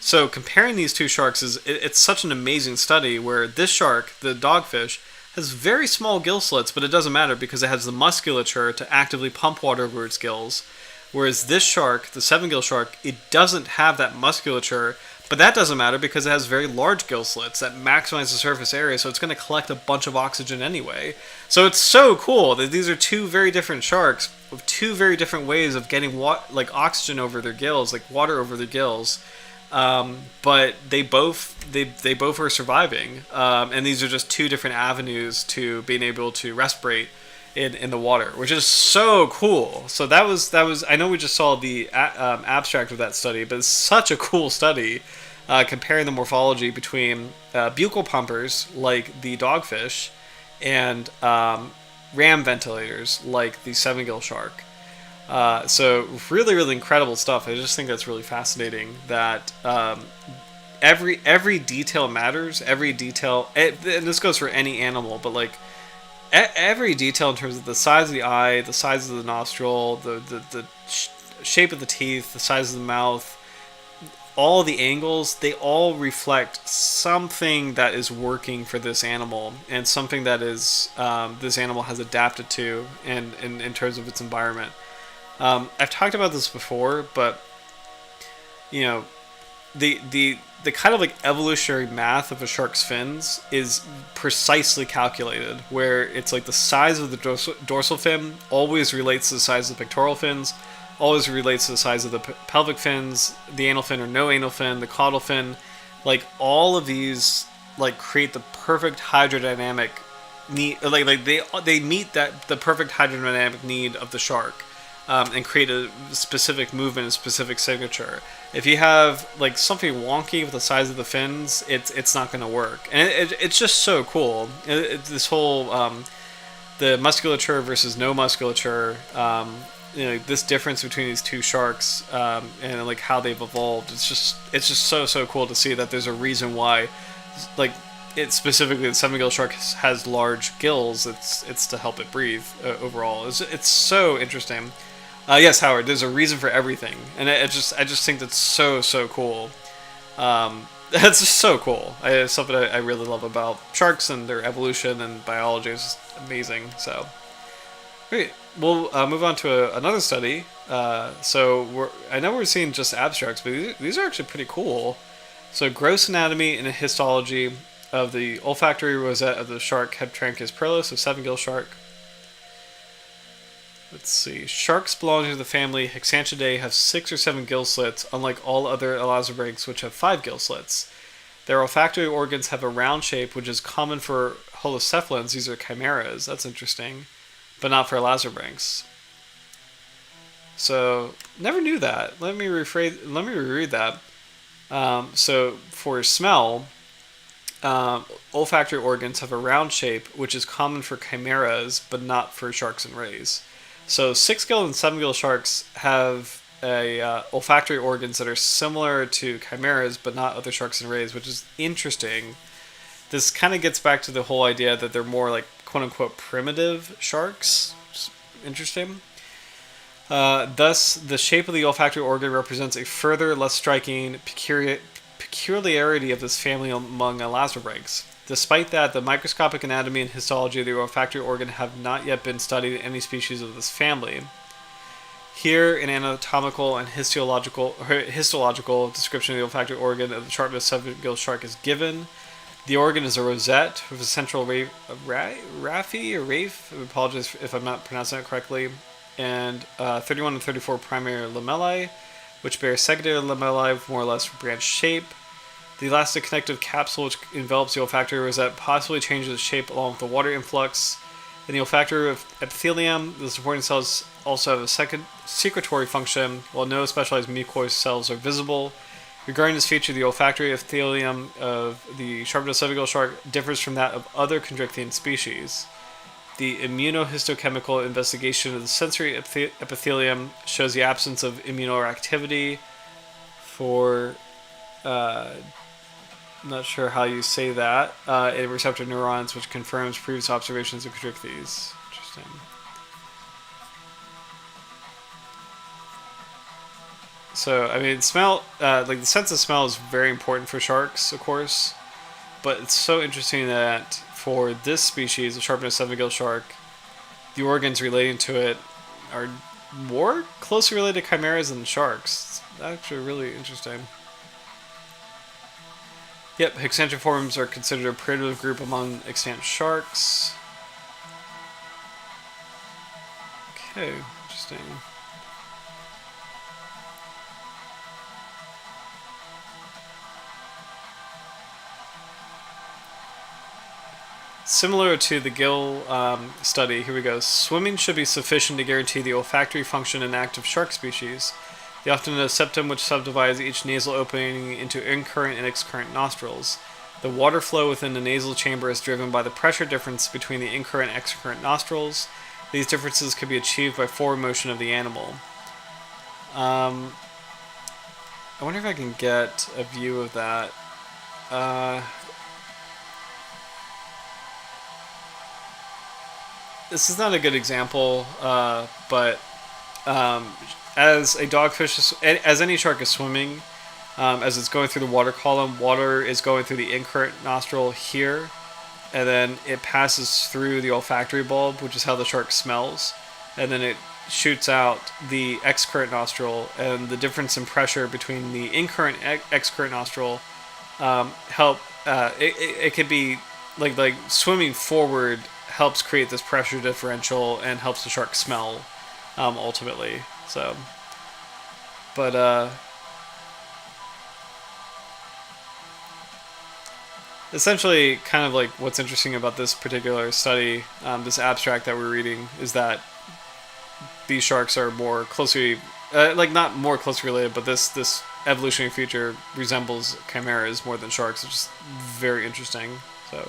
So comparing these two sharks it's such an amazing study, where this shark, the dogfish, has very small gill slits, but it doesn't matter because it has the musculature to actively pump water over its gills. Whereas this shark, the seven-gill shark, it doesn't have that musculature, but that doesn't matter because it has very large gill slits that maximize the surface area, so it's going to collect a bunch of oxygen anyway. So it's so cool that these are two very different sharks with two very different ways of getting oxygen over their gills, like water over their gills. But they both are surviving, and these are just two different avenues to being able to respirate in the water, which is so cool. So that was. I know we just saw the abstract of that study, but it's such a cool study, comparing the morphology between buccal pumpers like the dogfish and ram ventilators like the seven-gill shark. So really, really incredible stuff. I just think that's really fascinating that every detail matters. Every detail, and this goes for any animal, but like every detail in terms of the size of the eye, the size of the nostril, the shape of the teeth, the size of the mouth, all the angles, they all reflect something that is working for this animal and something that is this animal has adapted to and in terms of its environment. I've talked about this before, but you know, the kind of like evolutionary math of a shark's fins is precisely calculated, where it's like the size of the dorsal fin always relates to the size of the pectoral fins, always relates to the size of the pelvic fins, the anal fin or no anal fin, the caudal fin. Like all of these like create the perfect hydrodynamic need. Like they meet that the perfect hydrodynamic need of the shark. And create a specific movement, a specific signature. If you have like something wonky with the size of the fins, it's not going to work, and it's just so cool. This whole the musculature versus no musculature, this difference between these two sharks, and like how they've evolved. It's just so cool to see that there's a reason why, like it specifically the seven-gill shark has large gills. It's to help it breathe overall. It's so interesting. Yes, Howard. There's a reason for everything, and I just think that's so cool. That's just so cool. It's something I really love about sharks and their evolution and biology is just amazing. So, great. We'll move on to another study. I know we're seeing just abstracts, but these are actually pretty cool. So, gross anatomy and histology of the olfactory rosette of the shark Heptranchias perlo, so seven-gill shark. Let's see. Sharks belonging to the family Heptranchidae have 6 or 7 gill slits, unlike all other elasmobranchs, which have 5 gill slits. Their olfactory organs have a round shape, which is common for holocephalans. These are chimeras. That's interesting, but not for elasmobranchs. So never knew that. Let me reread that. So for smell, olfactory organs have a round shape, which is common for chimeras, but not for sharks and rays. So 6-gill and 7-gill sharks have olfactory organs that are similar to chimeras, but not other sharks and rays, which is interesting. This kind of gets back to the whole idea that they're more like quote-unquote primitive sharks, which is interesting. Thus, the shape of the olfactory organ represents a further, less striking peculiarity of this family among elasmobranchs. Despite that, the microscopic anatomy and histology of the olfactory organ have not yet been studied in any species of this family. Here, an anatomical and histological description of the olfactory organ of the Sharpnose Sevengill Shark is given. The organ is a rosette with a central raphe. I apologize if I'm not pronouncing that correctly. And 31 and 34 primary lamellae, which bear secondary lamellae with more or less branched shape. The elastic connective capsule which envelops the olfactory rosette possibly changes its shape along with the water influx. In the olfactory epithelium, the supporting cells also have a secretory function, while no specialized mucous cells are visible. Regarding this feature, the olfactory epithelium of the Sharpnose Sevengill Shark differs from that of other chondrichthyine species. The immunohistochemical investigation of the sensory epithelium shows the absence of immunoreactivity for not sure how you say that, in receptor neurons, which confirms previous observations of chondrichthyes. Interesting. So, I mean, smell, like the sense of smell is very important for sharks, of course, but it's so interesting that for this species, the Sharpnose Sevengill Shark, the organs relating to it are more closely related to chimeras than sharks. It's actually really interesting. Yep, Heptranchiforms are considered a primitive group among extant sharks. Okay, interesting. similar to the gill study, here we go. Swimming should be sufficient to guarantee the olfactory function in active shark species. They often have a septum which subdivides each nasal opening into incurrent and excurrent nostrils. The water flow within the nasal chamber is driven by the pressure difference between the incurrent and excurrent nostrils. These differences can be achieved by forward motion of the animal. I wonder if I can get a view of that. This is not a good example, but as a dogfish, as any shark is swimming, as it's going through the water column, water is going through the incurrent nostril here, and then it passes through the olfactory bulb, which is how the shark smells, and then it shoots out the excurrent nostril, and the difference in pressure between the incurrent and excurrent nostril it could be like swimming forward helps create this pressure differential and helps the shark smell ultimately. So, but essentially, kind of like what's interesting about this particular study, this abstract that we're reading, is that these sharks are more closely, not more closely related, but this evolutionary feature resembles chimeras more than sharks, which is very interesting. So,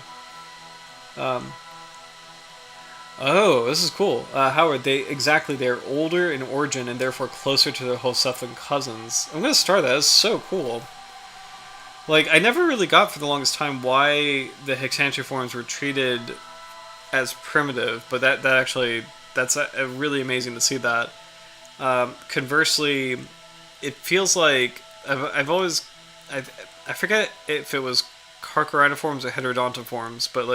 oh, this is cool. Howard, they're older in origin and therefore closer to their Hocephalian cousins. I'm gonna start that. That's so cool. Like, I never really got for the longest time why the Heptranchiforms were treated as primitive, but that's really amazing to see that. Conversely, it feels like I forget if it was Carcharodontiforms or Heterodontiforms, but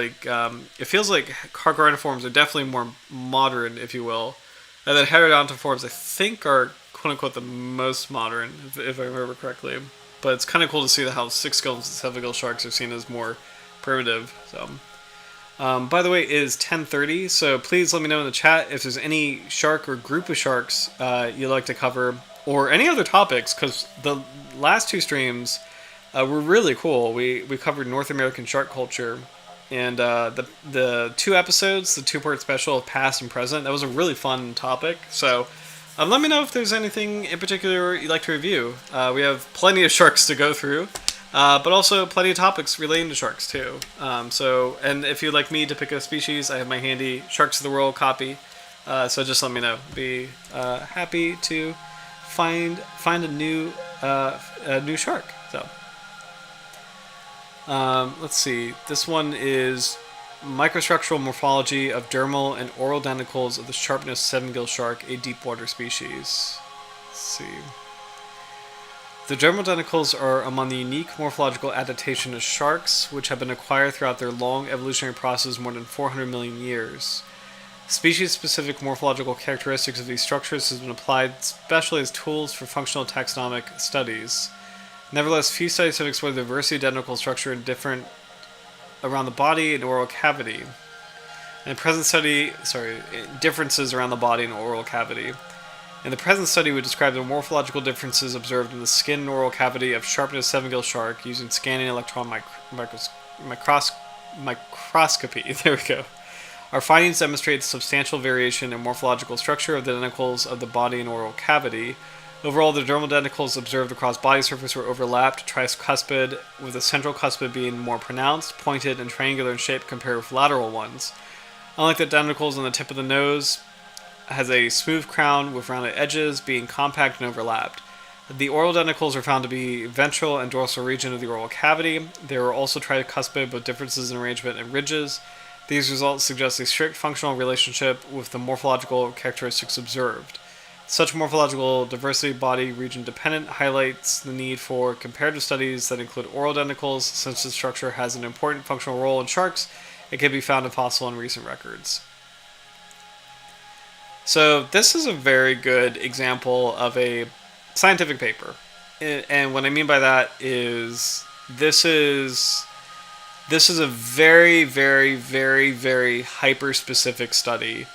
it feels like Carcharodontiforms are definitely more modern, if you will, and then Heterodontiforms I think are quote unquote the most modern, if I remember correctly. But it's kind of cool to see how 6-gill and 7-gill sharks are seen as more primitive. So, by the way, it is 10:30, so please let me know in the chat if there's any shark or group of sharks you'd like to cover, or any other topics, because the last two streams were really cool. We covered North American shark culture, and the two episodes, the 2-part special of past and present, that was a really fun topic. So let me know if there's anything in particular you'd like to review. We have plenty of sharks to go through, but also plenty of topics relating to sharks too. And if you'd like me to pick a species, I have my handy Sharks of the World copy. So just let me know. Be happy to find a new shark. So let's see. This one is Microstructural Morphology of Dermal and Oral Denticles of the Sharpnose Sevengill Shark, a deepwater species. Let's see. The dermal denticles are among the unique morphological adaptation of sharks, which have been acquired throughout their long evolutionary process more than 400 million years. Species-specific morphological characteristics of these structures have been applied especially as tools for functional taxonomic studies. Nevertheless, few studies have explored the diversity of denticle structure in different around the body and oral cavity. In the present study, differences around the body and oral cavity. In the present study, we describe the morphological differences observed in the skin and oral cavity of Sharpnose Sevengill Shark using scanning electron microscopy. There we go. Our findings demonstrate the substantial variation in morphological structure of the denticles of the body and oral cavity. Overall, the dermal denticles observed across body surface were overlapped, tricuspid, with the central cuspid being more pronounced, pointed, and triangular in shape compared with lateral ones. Unlike the denticles on the tip of the nose, has a smooth crown with rounded edges, being compact and overlapped. The oral denticles are found to be ventral and dorsal region of the oral cavity. They are also tricuspid with differences in arrangement and ridges. These results suggest a strict functional relationship with the morphological characteristics observed. Such morphological diversity, body region dependent, highlights the need for comparative studies that include oral denticles, since the structure has an important functional role in sharks. It can be found in fossil and recent records. So this is a very good example of a scientific paper. And what I mean by that is this is a very, very, very, very hyper-specific study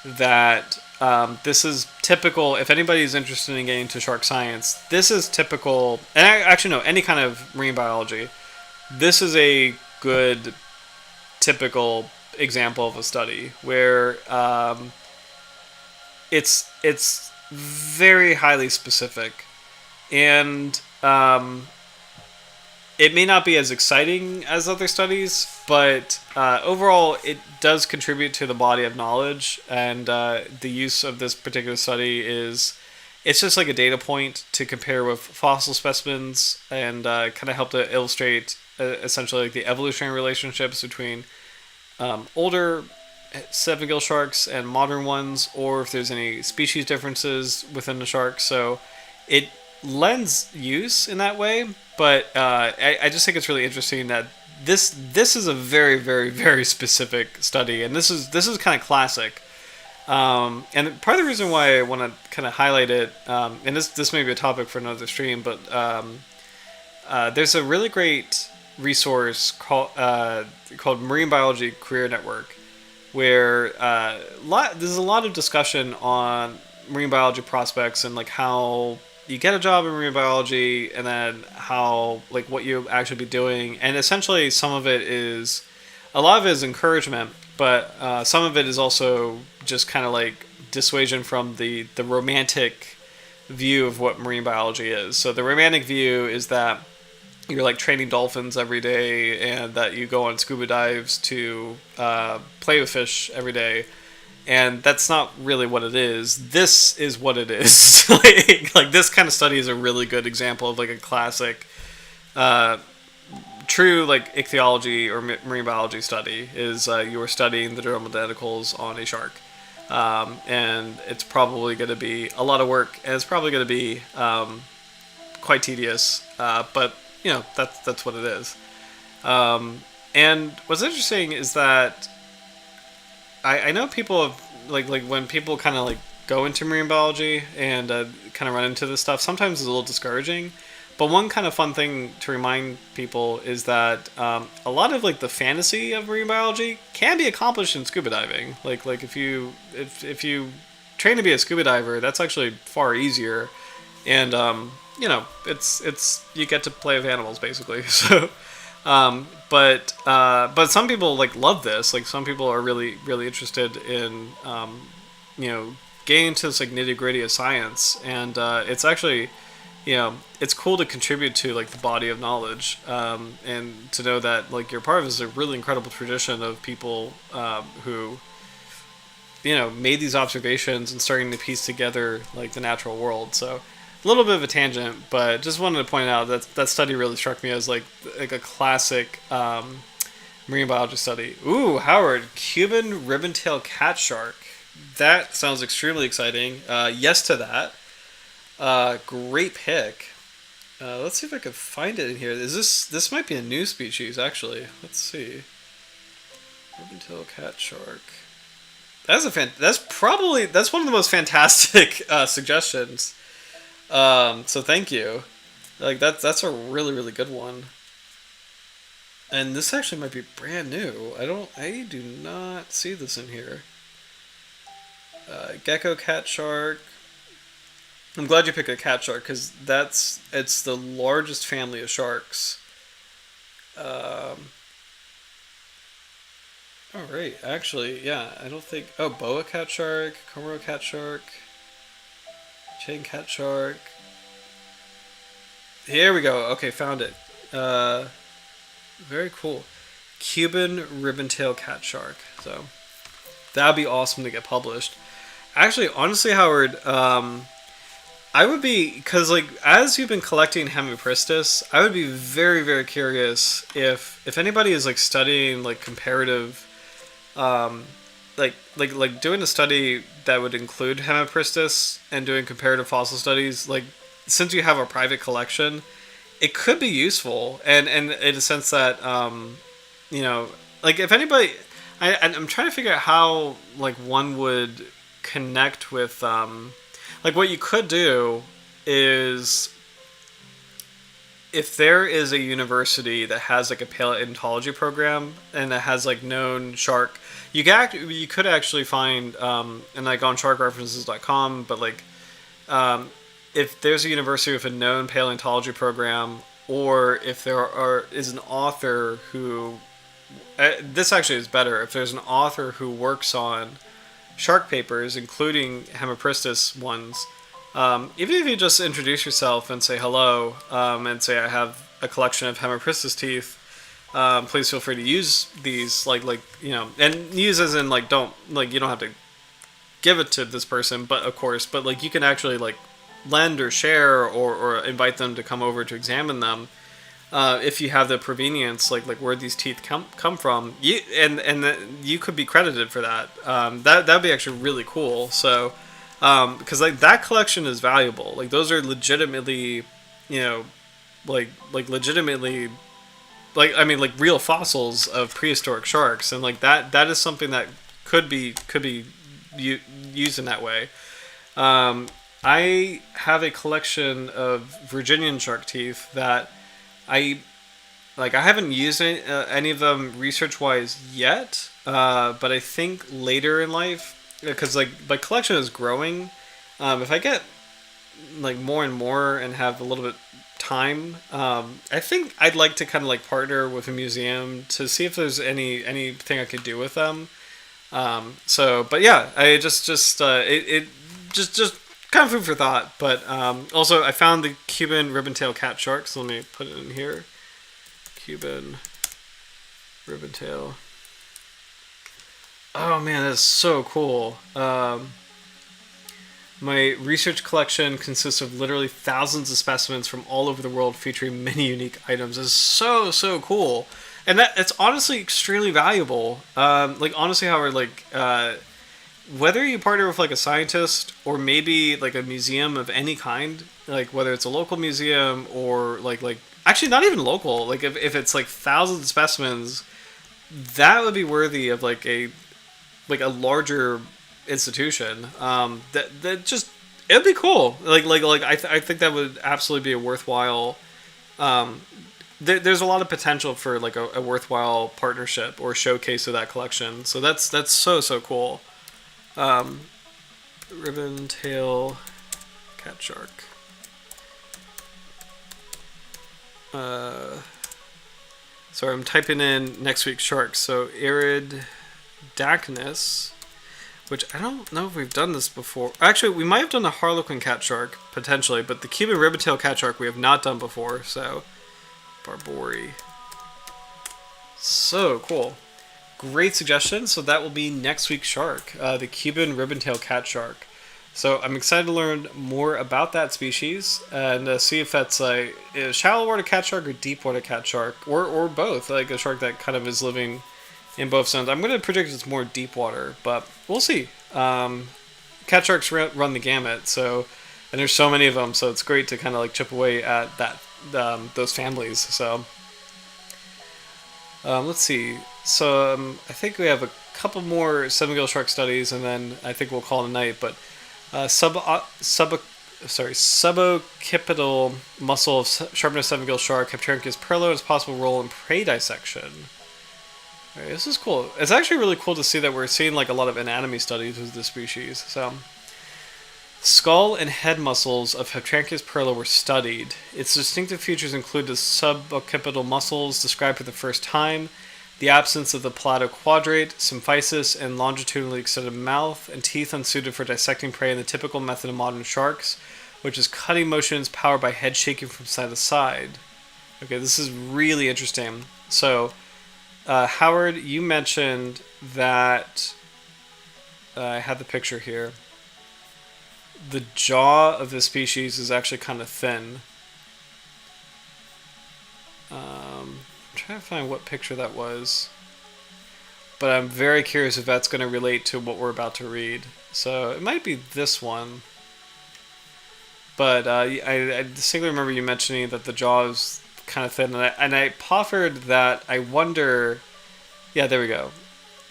that this is typical. If anybody's interested in getting into shark science, this is typical, and any kind of marine biology. This is a good, typical example of a study where it's very highly specific, and it may not be as exciting as other studies, but overall it does contribute to the body of knowledge. And the use of this particular study is, it's just like a data point to compare with fossil specimens, and kind of help to illustrate essentially like the evolutionary relationships between older seven-gill sharks and modern ones, or if there's any species differences within the shark. So it lends use in that way, but I just think it's really interesting that this is a very, very, very specific study, and this is kind of classic. And part of the reason why I want to kind of highlight it, and this may be a topic for another stream, but there's a really great resource called Marine Biology Career Network, where there's a lot of discussion on marine biology prospects and like how you get a job in marine biology, and then how, like, what you actually be doing. And essentially a lot of it is encouragement, but some of it is also just kind of like dissuasion from the romantic view of what marine biology is. So the romantic view is that you're like training dolphins every day, and that you go on scuba dives to play with fish every day. And that's not really what it is. This is what it is. like this kind of study is a really good example of like a classic, true like ichthyology or marine biology study. Is you are studying the Conroe-Nicholls on a shark, and it's probably going to be a lot of work, and it's probably going to be quite tedious. But you know, that's what it is. And what's interesting is that I know people have, like when people kind of like go into marine biology and kind of run into this stuff, sometimes it's a little discouraging. But one kind of fun thing to remind people is that a lot of like the fantasy of marine biology can be accomplished in scuba diving. Like if you train to be a scuba diver, that's actually far easier, and you know, it's you get to play with animals basically. So. But some people like love this. Like some people are really, really interested in, you know, getting into this like nitty gritty of science, and it's actually, you know, it's cool to contribute to like the body of knowledge, and to know that like you're part of this a really incredible tradition of people who, you know, made these observations and starting to piece together like the natural world. So. A little bit of a tangent, but just wanted to point out that that study really struck me as like a classic marine biology study. Ooh, Howard, Cuban ribbon-tailed cat shark. That sounds extremely exciting. Yes to that. Great pick. Let's see if I can find it in here. This might be a new species actually. Let's see. Ribbon-tailed cat shark. That's one of the most fantastic suggestions. So thank you. Like that's a really, really good one. And this actually might be brand new. I do not see this in here. Gecko cat shark. I'm glad you picked a cat shark, because it's the largest family of sharks. Oh right, actually, yeah. I don't think. Oh, boa cat shark, Conroe cat shark. Chain cat shark. Here we go. Okay, found it. Very cool. Cuban ribbon-tailed cat shark. So that'd be awesome to get published. Actually, honestly, Howard, I would be, because like as you've been collecting Hemipristis, I would be very, very curious if anybody is like studying like comparative, like doing a study that would include Hemipristis and doing comparative fossil studies. Like, since you have a private collection, it could be useful, and in a sense that you know, like if anybody, I'm trying to figure out how like one would connect with like what you could do is, if there is a university that has like a paleontology program and that has like known shark, you could actually find and like on sharkreferences.com, but like if there's a university with a known paleontology program, or if there is an author who this actually is better if there's an author who works on shark papers, including Hemipristis ones. Even if you just introduce yourself and say hello, and say I have a collection of Hemipristis teeth. Please feel free to use these, and use as in don't you don't have to give it to this person, but of course, but you can actually lend or share or invite them to come over to examine them. If you have the provenience, where these teeth come from, you could be credited for that. That'd be actually really cool. So, because that collection is valuable. Those are legitimately, legitimately, real fossils of prehistoric sharks, and that is something that could be used in that way. I have a collection of Virginian shark teeth that I haven't used any of them research wise yet, but I think later in life, because my collection is growing. If I get more and more and have a little bit time, I think I'd like to kind of partner with a museum to see if there's anything I could do with them. But yeah, I just kind of food for thought. But also I found the Cuban ribbon-tail cat shark, so let me put it in here. Cuban ribbon-tail. Oh man, that's so cool. My research collection consists of literally thousands of specimens from all over the world, featuring many unique items. It's so cool, and it's honestly extremely valuable. Honestly, Howard, whether you partner with a scientist or maybe a museum of any kind, whether it's a local museum or actually not even local, if it's thousands of specimens, that would be worthy of a larger institution. That just, it'd be cool. I think that would absolutely be a worthwhile. There's a lot of potential for a worthwhile partnership or showcase of that collection. So that's so cool. Ribbon tail cat shark. Sorry, I'm typing in next week's sharks. So Iridacnus, which I don't know if we've done this before. Actually, we might have done a harlequin cat shark, potentially, but the Cuban ribbon-tail cat shark we have not done before, so Barbori. So cool. Great suggestion. So that will be next week's shark, the Cuban ribbon-tail cat shark. So I'm excited to learn more about that species and see if that's a shallow water cat shark or deep water cat shark, or both, a shark that kind of is living in both zones. I'm going to predict it's more deep water, but we'll see. Cat sharks run the gamut, so, and there's so many of them, so it's great to kind of chip away at those families. So let's see. So I think we have a couple more seven-gill shark studies, and then I think we'll call it a night. But suboccipital muscle of Sharpnose Sevengill Shark, Heptranchias perlo, has possible role in prey dissection. Right, this is cool. It's actually really cool to see that we're seeing a lot of anatomy studies with this species. So, skull and head muscles of Heptranchias perlo were studied. Its distinctive features include the suboccipital muscles described for the first time, the absence of the palatal quadrate, symphysis, and longitudinally extended mouth, and teeth unsuited for dissecting prey in the typical method of modern sharks, which is cutting motions powered by head shaking from side to side. Okay, this is really interesting. So, Howard, you mentioned that I had the picture here. The jaw of this species is actually kind of thin. I'm trying to find what picture that was, but I'm very curious if that's going to relate to what we're about to read. So it might be this one. But I distinctly remember you mentioning that the jaw is kind of thin, and I proffered that I wonder. Yeah, there we go.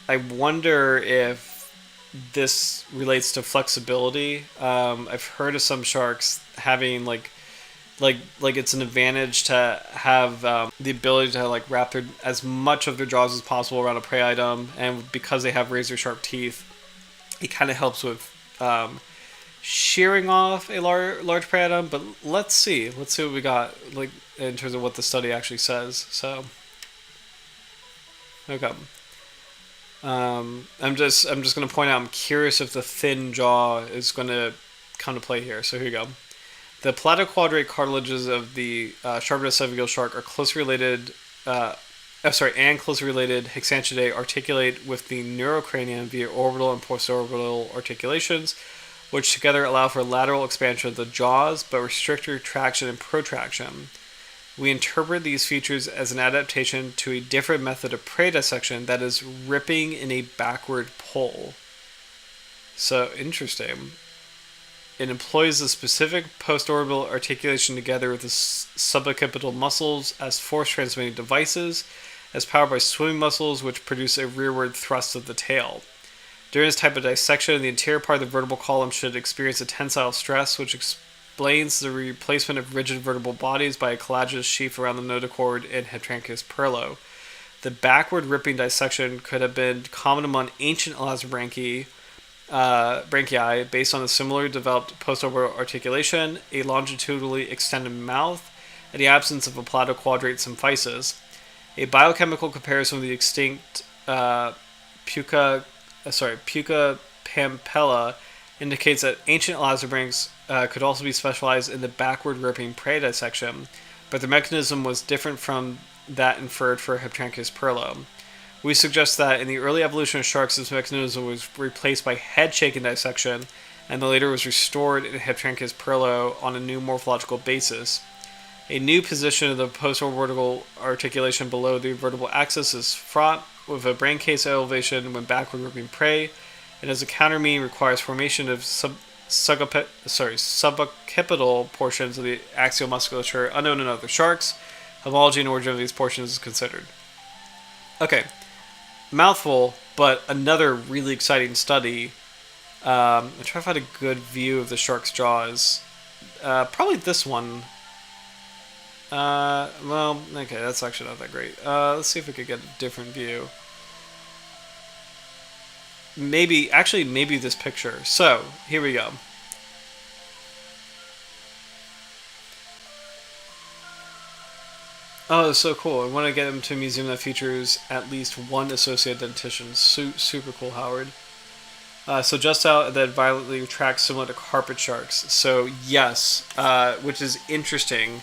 I wonder if this relates to flexibility. I've heard of some sharks having like it's an advantage to have the ability to wrap as much of their jaws as possible around a prey item, and because they have razor sharp teeth, it kind of helps with shearing off a large prey item. But let's see what we got in terms of what the study actually says. So Okay. I'm just gonna point out. I'm curious if the thin jaw is gonna come to play here. So here you go. The platyquadrate cartilages of the Sharpnose Sevengill Shark are closely related. And closely related Heptranchias articulate with the neurocranium via orbital and postorbital articulations, which together allow for lateral expansion of the jaws but restrict retraction and protraction. We interpret these features as an adaptation to a different method of prey dissection, that is, ripping in a backward pull. So, interesting. It employs the specific postorbital articulation together with the suboccipital muscles as force transmitting devices, as powered by swimming muscles, which produce a rearward thrust of the tail. During this type of dissection, the anterior part of the vertebral column should experience a tensile stress, which explains the replacement of rigid vertebral bodies by a collagenous sheath around the notochord in Heptranchias perlo. The backward ripping dissection could have been common among ancient elasmobranchii, based on the similarly developed postorbital articulation, a longitudinally extended mouth, and the absence of a platyquadrate symphysis. A biochemical comparison with the extinct Puca pampella indicates that ancient elasmobranchs could also be specialized in the backward ripping prey dissection, but the mechanism was different from that inferred for Heptranchias perlo. We suggest that in the early evolution of sharks, this mechanism was replaced by head-shaking dissection, and the later was restored in Heptranchias perlo on a new morphological basis. A new position of the postorbital articulation below the vertebral axis is fraught with a brain case elevation when backward ripping prey, and as a countermean requires formation of suboccipital portions of the axial musculature unknown in other sharks. Homology and origin of these portions is considered. Okay. Mouthful, but another really exciting study. I'm trying to find a good view of the shark's jaws. Probably this one. Well, okay, that's actually not that great. Let's see if we could get a different view. Maybe this picture. So, here we go. Oh, it's so cool. I want to get them to a museum that features at least one associated dentition. Super cool, Howard. So just out that violently retracts similar to carpet sharks. So yes, which is interesting.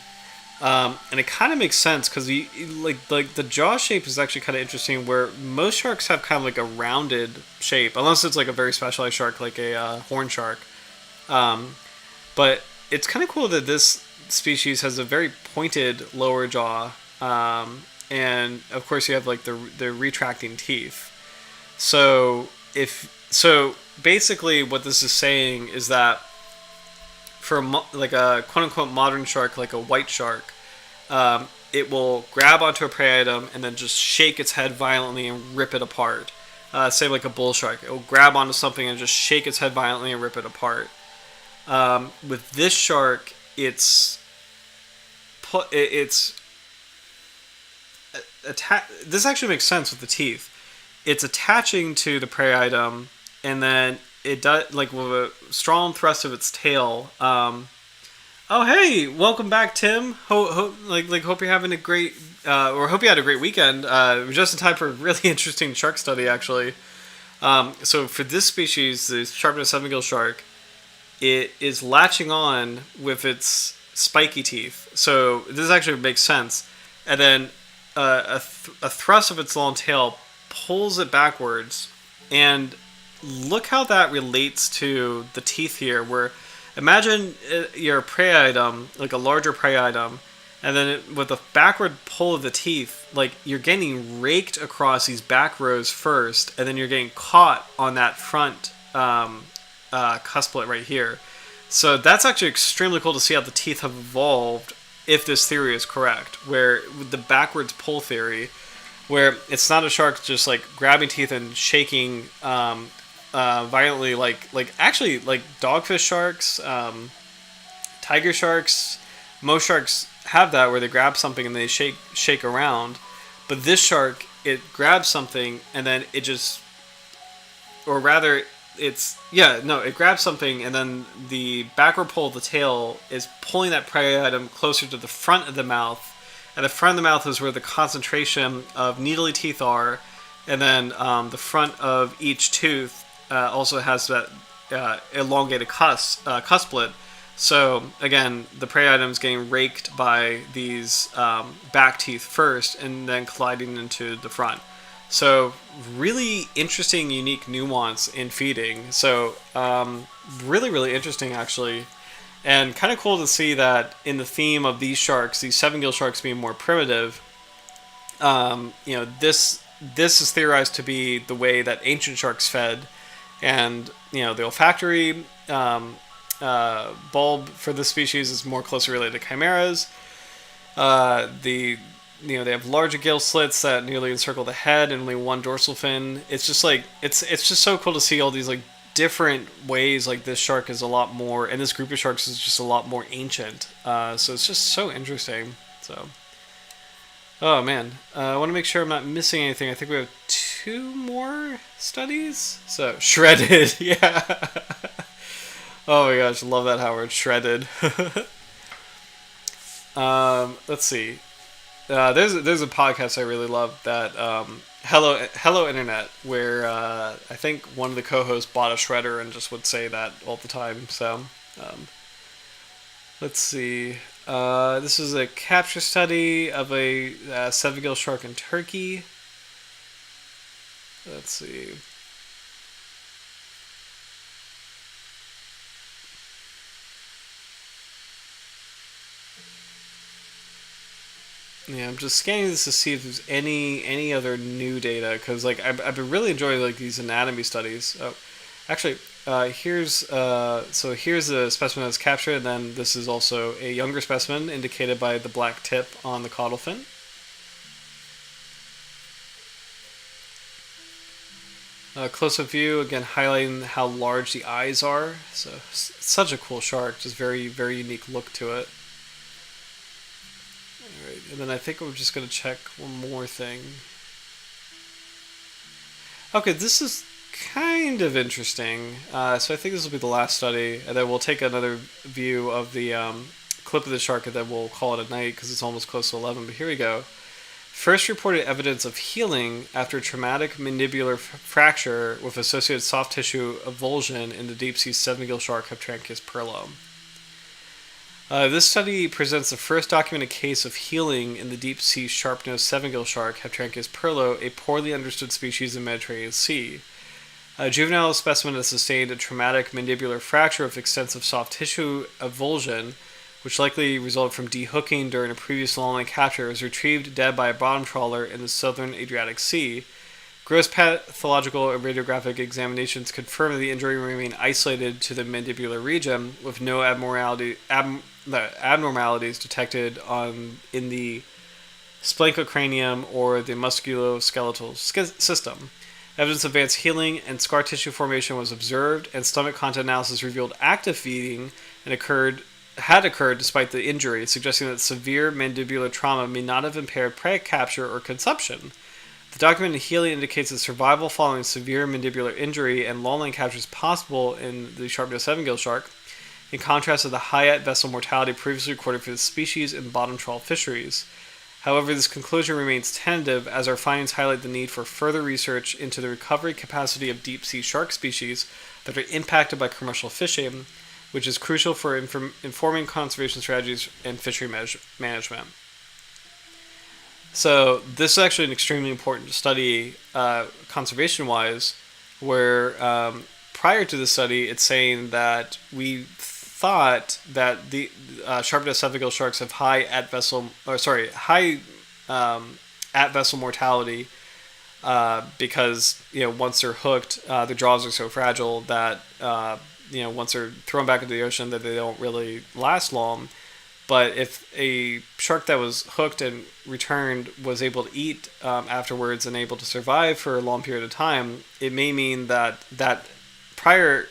And it kind of makes sense because like the jaw shape is actually kind of interesting. Where most sharks have kind of like a rounded shape, unless it's like a very specialized shark, like a horn shark. But it's kind of cool that this species has a very pointed lower jaw, and of course you have like the retracting teeth. So basically, what this is saying is that for like a quote unquote modern shark, like a white shark, it will grab onto a prey item and then just shake its head violently and rip it apart. Same like a bull shark, it will grab onto something and just shake its head violently and rip it apart. With this shark, this actually makes sense with the teeth. It's attaching to the prey item, and then it does like with a strong thrust of its tail. Oh hey, welcome back, Tim. Hope you're having a great, or hope you had a great weekend. Just in time for a really interesting shark study, actually. So for this species, the Sharpnose Sevengill Shark, it is latching on with its spiky teeth. So this actually makes sense. And then a thrust of its long tail pulls it backwards. And look how that relates to the teeth here. Where imagine your prey item, like a larger prey item, and then with the backward pull of the teeth, like you're getting raked across these back rows first, and then you're getting caught on that front cusplet right here. So that's actually extremely cool to see how the teeth have evolved, if this theory is correct, where with the backwards pull theory, where it's not a shark just like grabbing teeth and shaking violently, like actually like dogfish sharks, tiger sharks, most sharks have that where they grab something and they shake around, but this shark, it grabs something and then it just, or rather it grabs something and then the backward pull of the tail is pulling that prey item closer to the front of the mouth, and the front of the mouth is where the concentration of needly teeth are, And then the front of each tooth also has that elongated cusplet. So again, the prey item is getting raked by these back teeth first, and then colliding into the front. So really interesting, unique nuance in feeding. So really, really interesting actually, and kind of cool to see that in the theme of these sharks, these seven-gill sharks being more primitive. This is theorized to be the way that ancient sharks fed, and the olfactory bulb for this species is more closely related to chimeras. They have larger gill slits that nearly encircle the head and only one dorsal fin. It's just like it's just so cool to see all these like different ways like this shark is a lot more, and this group of sharks is just a lot more ancient. So it's just so interesting. So, oh man, I want to make sure I'm not missing anything. I think we have 2 more studies. So shredded, yeah. Oh my gosh, love that, Howard. Shredded. Let's see. There's a podcast I really love that Hello Internet, where I think one of the co-hosts bought a shredder and just would say that all the time. So let's see. This is a capture study of a seven-gill shark in Turkey. Let's see. Yeah, I'm just scanning this to see if there's any other new data, because like I've been really enjoying like these anatomy studies. Oh, actually, here's the specimen that's captured, and then this is also a younger specimen indicated by the black tip on the caudal fin. Close-up view again, highlighting how large the eyes are. So such a cool shark, just very very unique look to it. Alright, and then I think we're just going to check one more thing. Okay, this is kind of interesting. So I think this will be the last study, and then we'll take another view of the clip of the shark, and then we'll call it a night because it's almost close to 11. But here we go. First reported evidence of healing after traumatic mandibular fracture with associated soft tissue avulsion in the deep-sea seven-gill shark Heptranchias perlo. This study presents the first documented case of healing in the deep-sea Sharpnose Sevengill Shark Heptranchias perlo, a poorly understood species in the Mediterranean Sea. A juvenile specimen has sustained a traumatic mandibular fracture with extensive soft tissue avulsion, which likely resulted from dehooking during a previous longline capture. It was retrieved dead by a bottom trawler in the southern Adriatic Sea. Gross pathological and radiographic examinations confirm that the injury remained isolated to the mandibular region, with no abnormalities detected in the splanchocranium or the musculo-skeletal system. Evidence of advanced healing and scar tissue formation was observed, and stomach content analysis revealed active feeding had occurred despite the injury, suggesting that severe mandibular trauma may not have impaired prey capture or consumption. The documented healing indicates that survival following severe mandibular injury and longline capture is possible in the Sharpnose Sevengill shark, in contrast to the high at-vessel mortality previously recorded for the species in bottom trawl fisheries. However, this conclusion remains tentative, as our findings highlight the need for further research into the recovery capacity of deep-sea shark species that are impacted by commercial fishing, which is crucial for informing conservation strategies and fishery management. So this is actually an extremely important study conservation-wise, where prior to the study, it's saying that we thought that the Sharpnose Sevengill sharks have high at-vessel mortality because once they're hooked, the jaws are so fragile that once they're thrown back into the ocean, that they don't really last long. But if a shark that was hooked and returned was able to eat afterwards and able to survive for a long period of time, it may mean that prior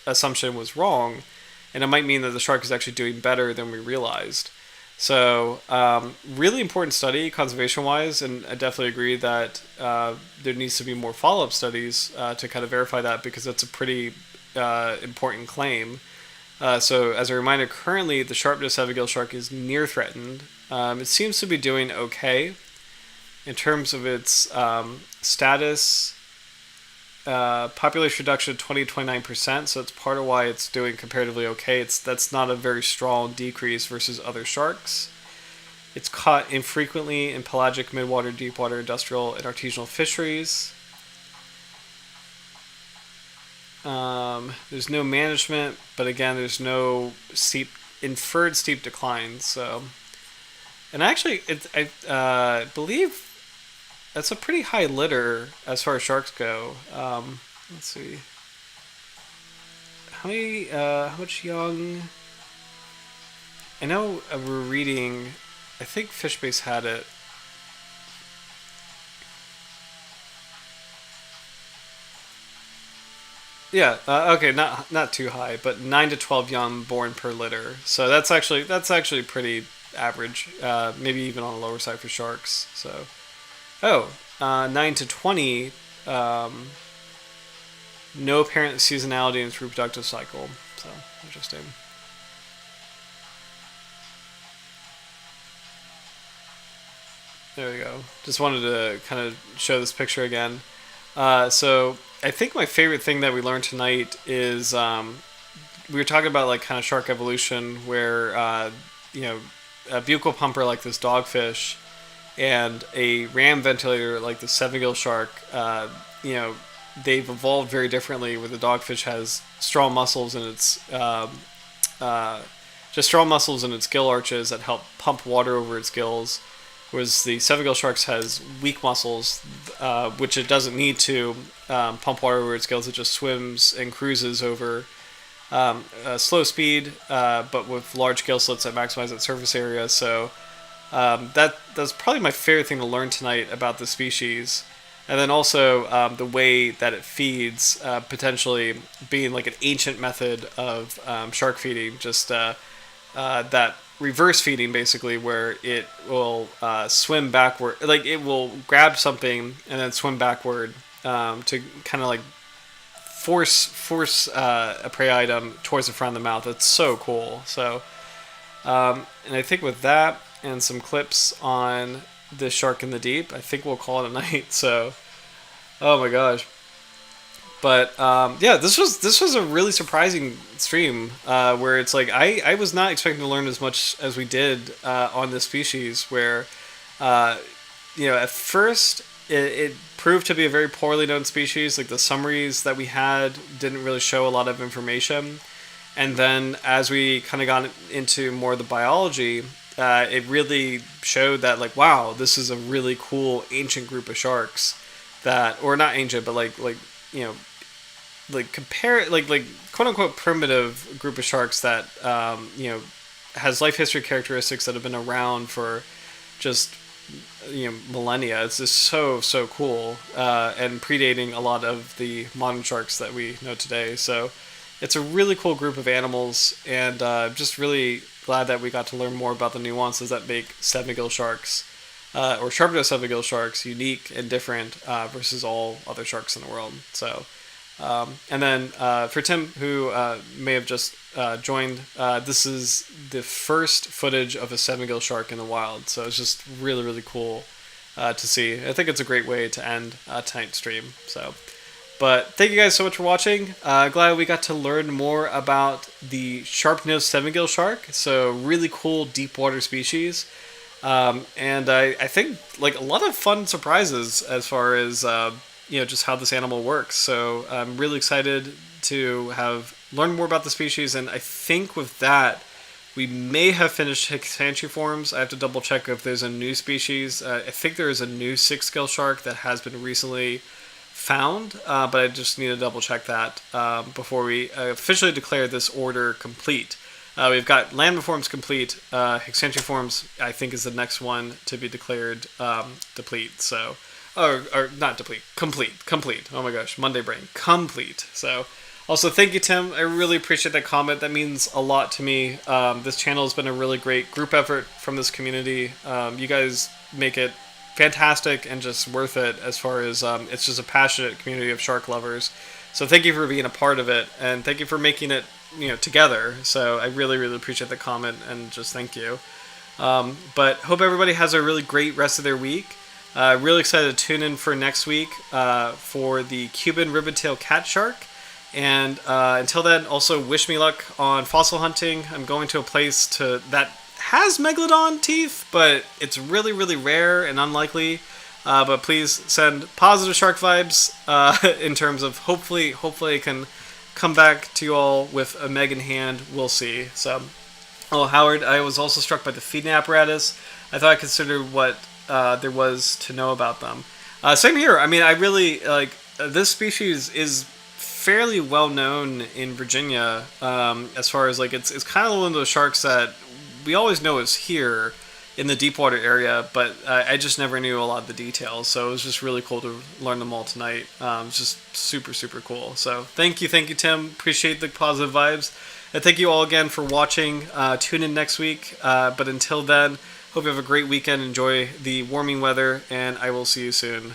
assumption was wrong, and it might mean that the shark is actually doing better than we realized. So really important study conservation-wise, and I definitely agree that there needs to be more follow-up studies to kind of verify that, because that's a pretty important claim. So as a reminder, currently the Sharpnose Sevengill shark is near threatened. It seems to be doing okay. in terms of its status, population reduction 20-29%, so it's part of why it's doing comparatively okay. That's not a very strong decrease versus other sharks. It's caught infrequently in pelagic, midwater, deepwater, industrial, and artisanal fisheries. There's no management, but again, there's no inferred steep decline. So, and actually, I believe that's a pretty high litter as far as sharks go. Let's see, how much young? I know we're reading. I think Fishbase had it. Yeah. Okay. Not too high, but 9 to 12 young born per litter. So that's actually pretty average. Maybe even on the lower side for sharks. So, 9 to 20. No apparent seasonality in its reproductive cycle. So interesting. There we go. Just wanted to kind of show this picture again. So I think my favorite thing that we learned tonight is we were talking about like kind of shark evolution, where a buccal pumper like this dogfish and a ram ventilator like the seven-gill shark, they've evolved very differently. Where the dogfish has strong muscles in its just strong muscles in its gill arches that help pump water over its gills. Whereas the seven-gill sharks has weak muscles, which it doesn't need to pump water over its gills. It just swims and cruises over slow speed, but with large gill slits that maximize its surface area. So that's probably my favorite thing to learn tonight about the species. And then also the way that it feeds, potentially being like an ancient method of shark feeding, just that reverse feeding, basically, where it will swim backward, like it will grab something and then swim backward to kind of like force a prey item towards the front of the mouth. It's so cool. So and I think with that and some clips on this shark in the deep, I think we'll call it a night. So oh my gosh. But this was a really surprising stream, where it's like I was not expecting to learn as much as we did on this species. Where at first it proved to be a very poorly known species. Like the summaries that we had didn't really show a lot of information, and then as we kind of got into more of the biology, it really showed that like, wow, this is a really cool ancient group of sharks that, or not ancient, but like compare like quote unquote primitive group of sharks that has life history characteristics that have been around for just millennia. It's just so cool, and predating a lot of the modern sharks that we know today. So it's a really cool group of animals, and just really glad that we got to learn more about the nuances that make seven-gill sharks, or Sharpnose Sevengill sharks, unique and different versus all other sharks in the world. So and then for Tim, who may have just joined, this is the first footage of a seven-gill shark in the wild. So it's just really cool to see. I think it's a great way to end tonight's stream. So, but thank you guys so much for watching. Glad we got to learn more about the Sharpnose Sevengill Shark. So really cool deep water species. And I think like a lot of fun surprises as far as just how this animal works. So I'm really excited to have learned more about the species, and I think with that we may have finished Heptranchias. I have to double check if there's a new species. I think there is a new six-gill shark that has been recently found, but I just need to double check that before we officially declare this order complete. We've got Lamniforms complete. Heptranchias, I think, is the next one to be declared deplete. So, or not deplete, complete. Oh my gosh, Monday brain, complete. So, also thank you, Tim. I really appreciate that comment. That means a lot to me. This channel has been a really great group effort from this community. You guys make it fantastic and just worth it, as far as it's just a passionate community of shark lovers. So thank you for being a part of it, and thank you for making it together. So I really appreciate the comment, and just thank you. But hope everybody has a really great rest of their week. Really excited to tune in for next week for the Cuban ribbon-tailed cat shark. And until then, also wish me luck on fossil hunting. I'm going to a place that has megalodon teeth, but it's really, really rare and unlikely. But please send positive shark vibes in terms of hopefully I can come back to you all with a meg in hand. We'll see. So, Howard, I was also struck by the feeding apparatus. I thought I considered what there was to know about them. Same here. I mean, I really like this species is fairly well known in Virginia. As far as like it's kind of one of those sharks that we always know is here in the deep water area, but I just never knew a lot of the details. So it was just really cool to learn them all tonight. It's just super, super cool. So thank you, Tim. Appreciate the positive vibes. And thank you all again for watching. Tune in next week. But until then, hope you have a great weekend. Enjoy the warming weather, and I will see you soon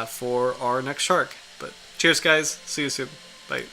for our next shark. But cheers, guys. See you soon. Bye.